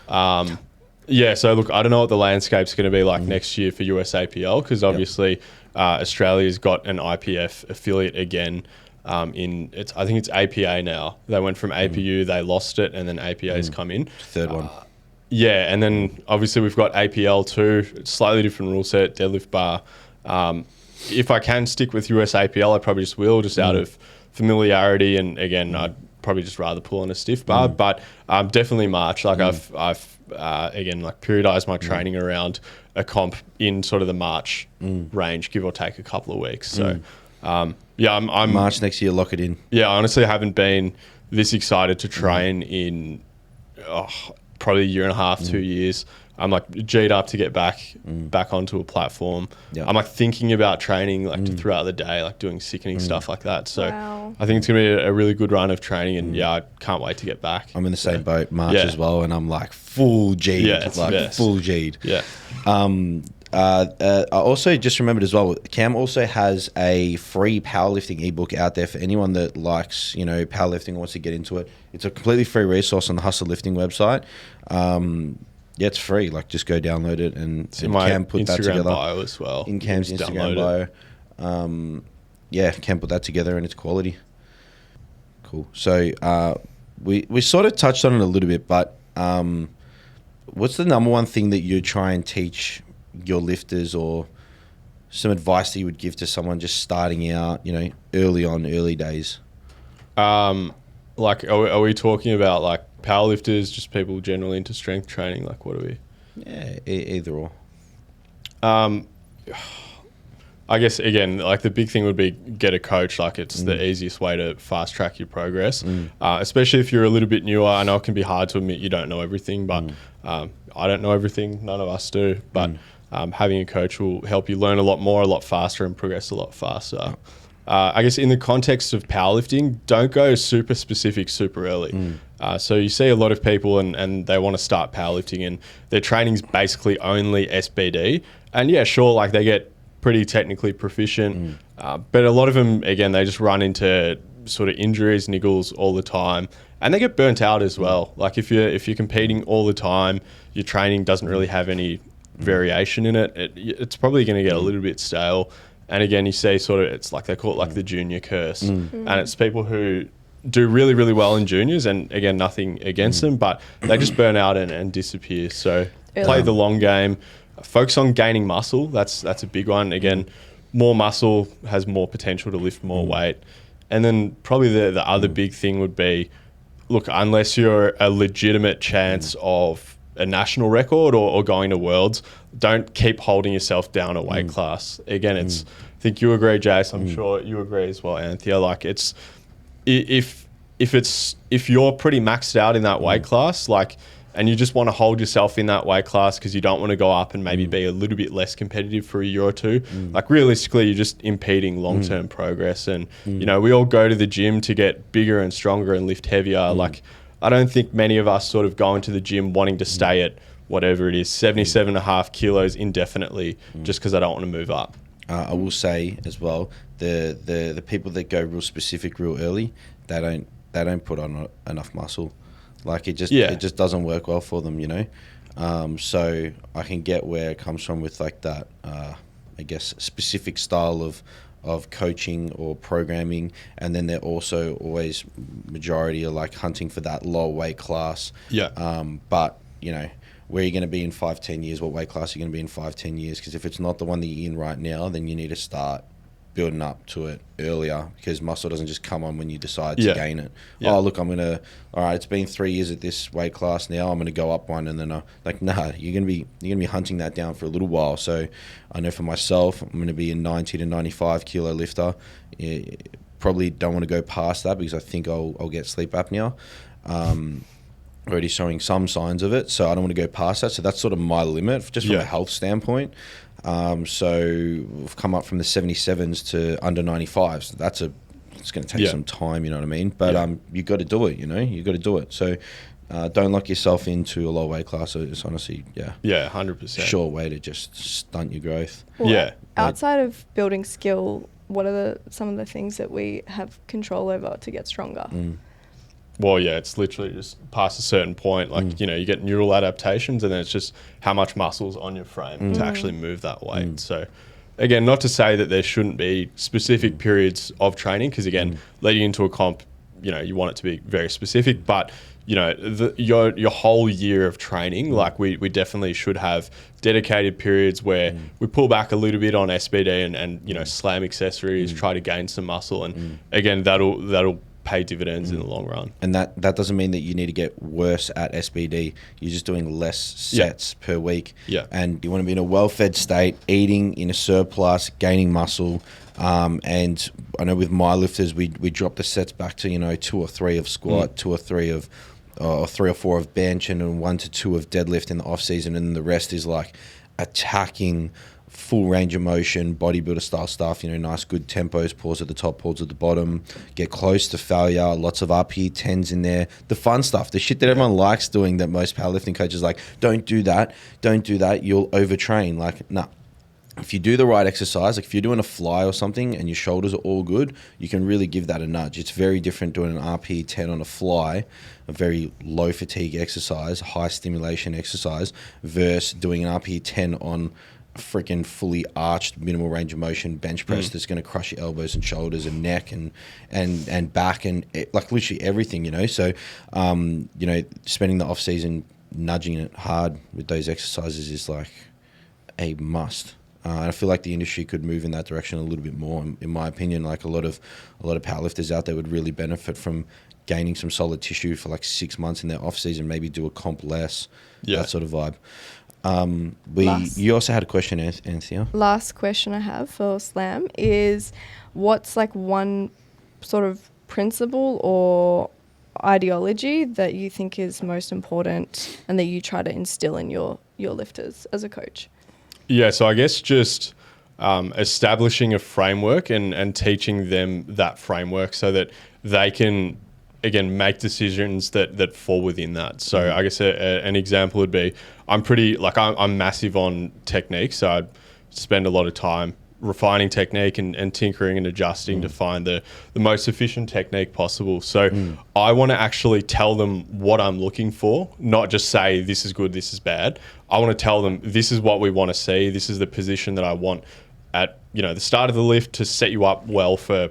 Yeah, so look, I don't know what the landscape's going to be like next year for USAPL, because obviously Australia's got an IPF affiliate again. I think it's APA now. They went from APU, they lost it, and then APA's come in. Third one. Yeah, and then obviously we've got APL too. It's slightly different rule set, deadlift bar. If I can stick with USAPL, I probably just will, just out of familiarity. And again, I'd probably just rather pull on a stiff bar. But definitely March. Like I've again, like periodized my training around a comp in sort of the March range, give or take a couple of weeks. So yeah, I'm March next year, lock it in. Yeah, honestly, I haven't been this excited to train in probably a year and a half, 2 years. I'm like G'd up to get back onto a platform. Yep. I'm like thinking about training like throughout the day, like doing sickening stuff like that. So Wow. I think it's gonna be a really good run of training, and yeah, I can't wait to get back. I'm in the same boat, March Yeah. as well, and I'm like full G'd. Yeah, it's the like best. full G'd. Yeah. I also just remembered as well, Cam also has a free powerlifting ebook out there for anyone that likes, powerlifting and wants to get into it. It's a completely free resource on the HUSLA Lifting website. Yeah, it's free. Like, just go download it, and My Cam put Instagram that together. bio as well. In Cam's Just Instagram download bio. Yeah, Cam put that together, and it's quality. Cool. So we sort of touched on it a little bit, but what's the number one thing that you try and teach your lifters, or some advice that you would give to someone just starting out, early days? Like, are we talking about like powerlifters, just people generally into strength training? Like, what are we? Yeah, either or. I guess, again, like the big thing would be get a coach. Like, it's the easiest way to fast track your progress, especially if you're a little bit newer. I know it can be hard to admit you don't know everything, but I don't know everything. None of us do. But having a coach will help you learn a lot more, a lot faster, and progress a lot faster. I guess in the context of powerlifting, don't go super specific super early. So you see a lot of people and they want to start powerlifting, and their training's basically only SBD. And yeah, sure, like they get pretty technically proficient, but a lot of them, again, they just run into sort of injuries, niggles all the time, and they get burnt out as well. Like if you're competing all the time, your training doesn't really have any variation in it. It's probably going to get a little bit stale. And again, you see sort of, it's like they call it like the junior curse. And it's people who do really, really well in juniors, and again, nothing against them, but they just burn out and disappear. So play the long game, focus on gaining muscle. That's a big one. Again, more muscle has more potential to lift more weight. And then probably the other big thing would be, look, unless you're a legitimate chance of a national record or going to worlds, don't keep holding yourself down a weight class. Again, I think you agree, Jace. I'm sure you agree as well, Anthea. Like, it's if you're pretty maxed out in that weight class, like, and you just want to hold yourself in that weight class because you don't want to go up and maybe be a little bit less competitive for a year or two. Like, realistically, you're just impeding long-term progress. And we all go to the gym to get bigger and stronger and lift heavier. Like, I don't think many of us sort of go into the gym wanting to stay at whatever it is, 77.5 kilos indefinitely, just because I don't want to move up. I will say as well, the people that go real specific real early, they don't put on enough muscle. Like, it just doesn't work well for them, So I can get where it comes from with like that, I guess, specific style of coaching or programming, and then they're also always majority are like hunting for that low weight class. But where you're going to be in 5-10 years, what weight class you're going to be in 5-10 years, because if it's not the one that you're in right now, then you need to start building up to it earlier, because muscle doesn't just come on when you decide to gain it. Oh, look, all right, it's been 3 years at this weight class now, I'm going to go up one, and then you're going to be hunting that down for a little while. So I know for myself, I'm going to be a 90 to 95 kilo lifter probably don't want to go past that because I think I'll get sleep apnea. Already showing some signs of it, so I don't want to go past that. So that's sort of my limit, just from a health standpoint. So we've come up from the 77s to under 95s. It's going to take some time, you know what I mean? But you got to do it, you got to do it. So don't lock yourself into a low weight class. It's honestly, 100%. Sure way to just stunt your growth. Well, outside of building skill, what are some of the things that we have control over to get stronger? Well, it's literally just past a certain point, like, you get neural adaptations, and then it's just how much muscle's on your frame to actually move that weight. So, again, not to say that there shouldn't be specific periods of training, because, again, leading into a comp, you want it to be very specific, but, your whole year of training, like we definitely should have dedicated periods where we pull back a little bit on SBD and slam accessories, try to gain some muscle. And, again, that'll pay dividends in the long run. And that doesn't mean that you need to get worse at SBD. You're just doing less sets per week. And you want to be in a well-fed state, eating in a surplus, gaining muscle. And I know with my lifters, we drop the sets back to 2 or 3 of squat, 2 or 3 of or 3 or 4 of bench, and then 1 to 2 of deadlift in the off season, and the rest is like attacking full range of motion, bodybuilder style stuff, nice good tempos, pause at the top, pause at the bottom, get close to failure, lots of RP10s in there, the fun stuff, the shit that everyone likes doing, that most powerlifting coaches like, don't do that, you'll overtrain. Like, nah. If you do the right exercise, like if you're doing a fly or something and your shoulders are all good, you can really give that a nudge. It's very different doing an RP10 on a fly, a very low fatigue exercise, high stimulation exercise, versus doing an RP10 on a freaking fully arched minimal range of motion bench press that's going to crush your elbows and shoulders and neck and back and like literally everything, So, spending the off season nudging it hard with those exercises is like a must. And I feel like the industry could move in that direction a little bit more. In my opinion, like a lot of powerlifters out there would really benefit from gaining some solid tissue for like 6 months in their off season, maybe do a comp less, that sort of vibe. You also had a question, Anthea. Last question I have for Slam is, what's like one sort of principle or ideology that you think is most important and that you try to instill in your lifters as a coach? Yeah, so I guess just establishing a framework and teaching them that framework so that they can, again, make decisions that fall within that. So I guess an example would be, I'm massive on technique, so I spend a lot of time refining technique and tinkering and adjusting to find the most efficient technique possible. So I want to actually tell them what I'm looking for, not just say this is good, this is bad. I want to tell them this is what we want to see. This is the position that I want at the start of the lift to set you up well for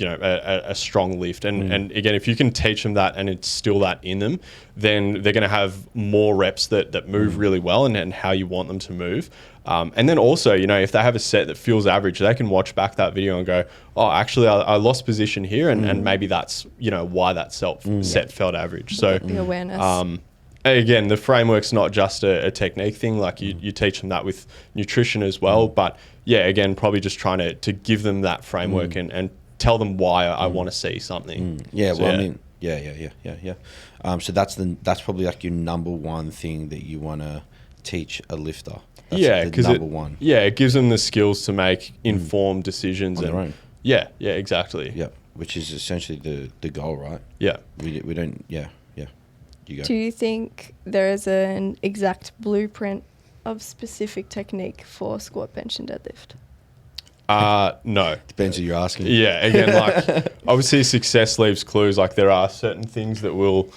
a strong lift. And again, if you can teach them that and instill that in them, then they're going to have more reps that move really well and how you want them to move. And then also, if they have a set that feels average, they can watch back that video and go, oh, actually, I lost position here. And maybe that's, why that set felt average. So the awareness. Again, the framework's not just a technique thing. Like you teach them that with nutrition as well. But yeah, again, probably just trying to give them that framework and tell them why I want to see something. Yeah, well, I mean, yeah. So that's probably like your number one thing that you want to teach a lifter. That's because it gives them the skills to make informed decisions on their own. Yeah, exactly. Yeah, which is essentially the goal, right? Yeah. We don't. Yeah. You go. Do you think there is an exact blueprint of specific technique for squat, bench, and deadlift? No. Depends who you're asking. Yeah, again, like obviously success leaves clues. Like there are certain things that we'll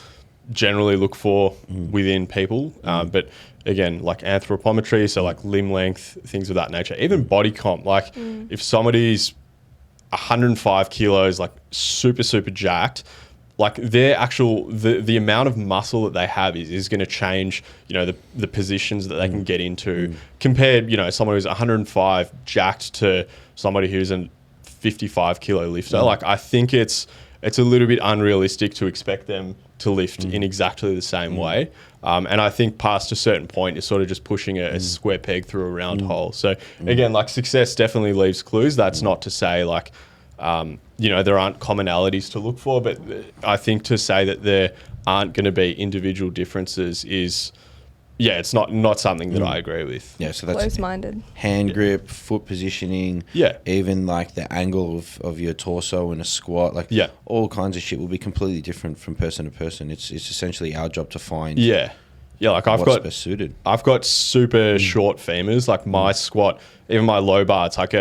generally look for within people. But again, like anthropometry, so like limb length, things of that nature. Even body comp, like if somebody's 105 kilos, like super, super jacked, like their actual, the amount of muscle that they have is going to change, the positions that they can get into compared, someone who's 105 jacked to somebody who's a 55 kilo lifter. Like I think it's a little bit unrealistic to expect them to lift in exactly the same way. And I think past a certain point, you're sort of just pushing a square peg through a round hole. So again, like success definitely leaves clues. That's not to say like, there aren't commonalities to look for, but I think to say that there aren't going to be individual differences is, it's not something that I agree with. Yeah, so that's close-minded. Hand grip, foot positioning, even like the angle of your torso in a squat, like all kinds of shit will be completely different from person to person. It's essentially our job to find like what's best suited. I've got super short femurs. Like my squat, even my low bar, it's like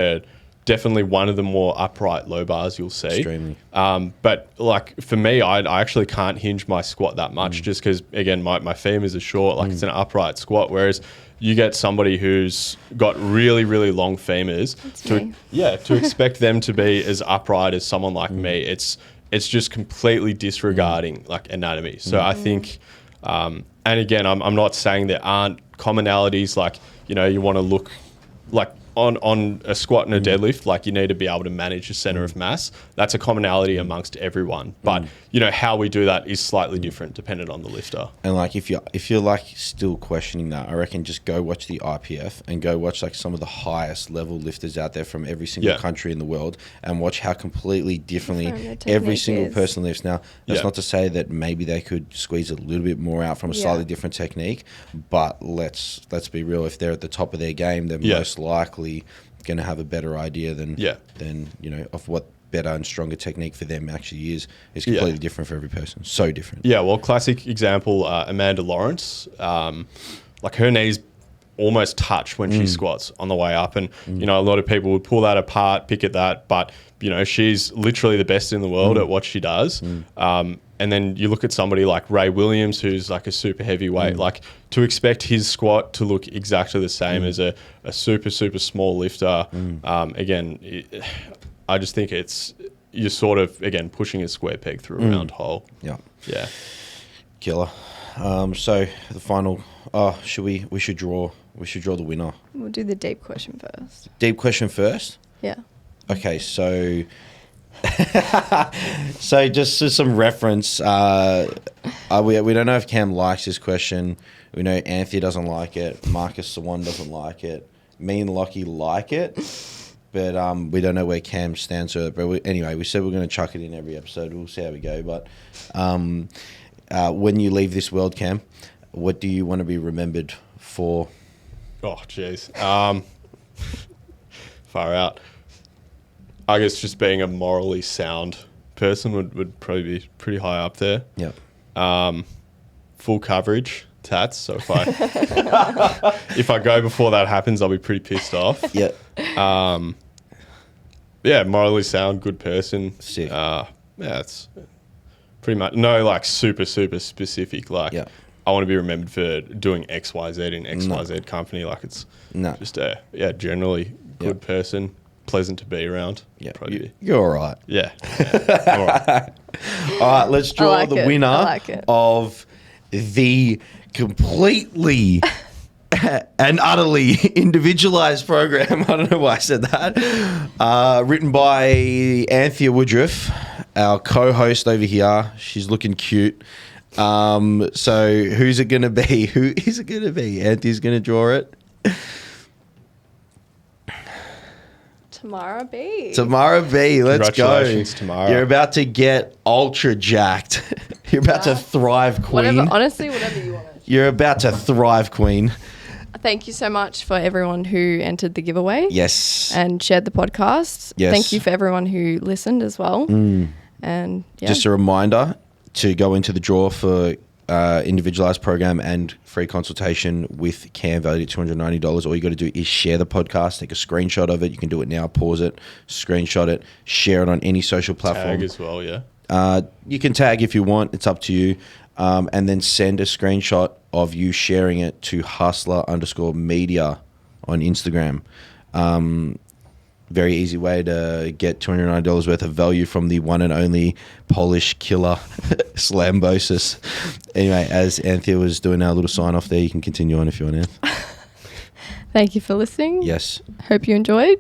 definitely one of the more upright low bars you'll see. Extremely. But like for me, I actually can't hinge my squat that much just because, again, my femurs are short, like it's an upright squat. Whereas you get somebody who's got really, really long femurs, to expect them to be as upright as someone like me, it's just completely disregarding like anatomy. So I think, and again, I'm not saying there aren't commonalities, like, you want to look like, on a squat and a deadlift, like you need to be able to manage your center of mass. That's a commonality amongst everyone. But, how we do that is slightly different dependent on the lifter. And like if you're like still questioning that, I reckon just go watch the IPF and go watch like some of the highest level lifters out there from every single country in the world and watch how completely differently every single person lifts. Now, that's not to say that maybe they could squeeze a little bit more out from a slightly different technique, but let's be real. If they're at the top of their game, they're most likely going to have a better idea than of what better and stronger technique for them actually is. It's completely different for every person. So different. Yeah, well, classic example, Amanda Lawrence, like her knees almost touch when she squats on the way up, and a lot of people would pull that apart, pick at that, but she's literally the best in the world at what she does. And then you look at somebody like Ray Williams, who's like a super heavyweight, like to expect his squat to look exactly the same as a super, super small lifter. Again, I just think you're sort of, again, pushing a square peg through a round hole. Yeah. Yeah. Killer. So the final, we should draw the winner. We'll do the deep question first. Deep question first? Yeah. Okay, so so just for some reference, we don't know if Cam likes this question. We know Anthea doesn't like it. Marcus Swan doesn't like it. Me and Lockie like it. But we don't know where Cam stands with it. But anyway, we said we're going to chuck it in every episode. We'll see how we go. But when you leave this world, Cam, what do you want to be remembered for? Oh, jeez. Far out. I guess just being a morally sound person would probably be pretty high up there. Yeah. Full coverage, tats. So if I go before that happens, I'll be pretty pissed off. Yeah. Morally sound, good person. Sick. It's pretty much no like super, super specific. Like I want to be remembered for doing XYZ in XYZ company. Like it's just generally good person. Pleasant to be around. Yeah, you're all right. Yeah. All right. All right, let's draw the winner of the completely and utterly individualized program. I don't know why I said that. Written by Anthea Woodruff, our co-host over here. She's looking cute. So who's it going to be? Who is it going to be? Anthea's going to draw it. Tamara B. Tamara B. Let's go. Congratulations, Tamara. You're about to get ultra jacked. You're about to thrive, queen. Whatever you want. You're about to thrive, queen. Thank you so much for everyone who entered the giveaway. Yes. And shared the podcast. Yes. Thank you for everyone who listened as well. And just a reminder to go into the draw for individualized program and free consultation with Cam, valued at $290. All you got to do is share the podcast, take a screenshot of it. You can do it now, pause it, screenshot it, share it on any social platform. Tag as well, yeah. You can tag if you want. It's up to you. And then send a screenshot of you sharing it to HUSLA_media on Instagram. Very easy way to get $290 worth of value from the one and only Polish killer Slambosis. Anyway, as Anthea was doing our little sign off there, you can continue on if you want, Anth. Thank you for listening. Yes. Hope you enjoyed.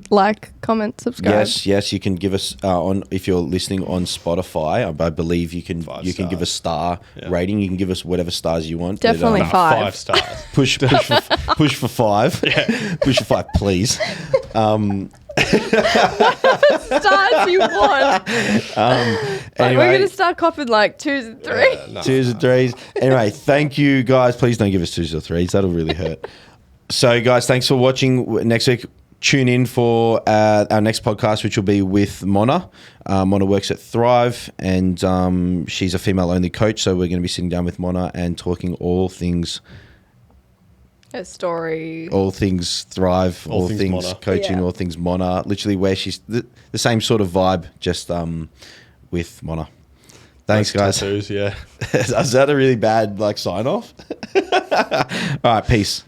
Like, comment, subscribe. Yes. You can give us on if you're listening on Spotify. I believe you can give a star rating. You can give us whatever stars you want. Definitely 5. 5 stars. Push for 5. Yeah. Push for 5, please. Stars you want. Anyway, we're going to start copping like 2s and 3s. No. 2s and 3s. Anyway, thank you guys. Please don't give us 2s or 3s. That'll really hurt. So, guys, thanks for watching. Next week, tune in for our next podcast, which will be with Mona. Mona works at Thrive, and she's a female-only coach. So we're going to be sitting down with Mona and talking all things. A story. All things Thrive, all things Mona. coaching, Yeah. all things Mona. Literally, where she's the same sort of vibe, just with Mona. Thanks, guys. Tattoos, yeah. Is that a really bad sign off? All right, peace.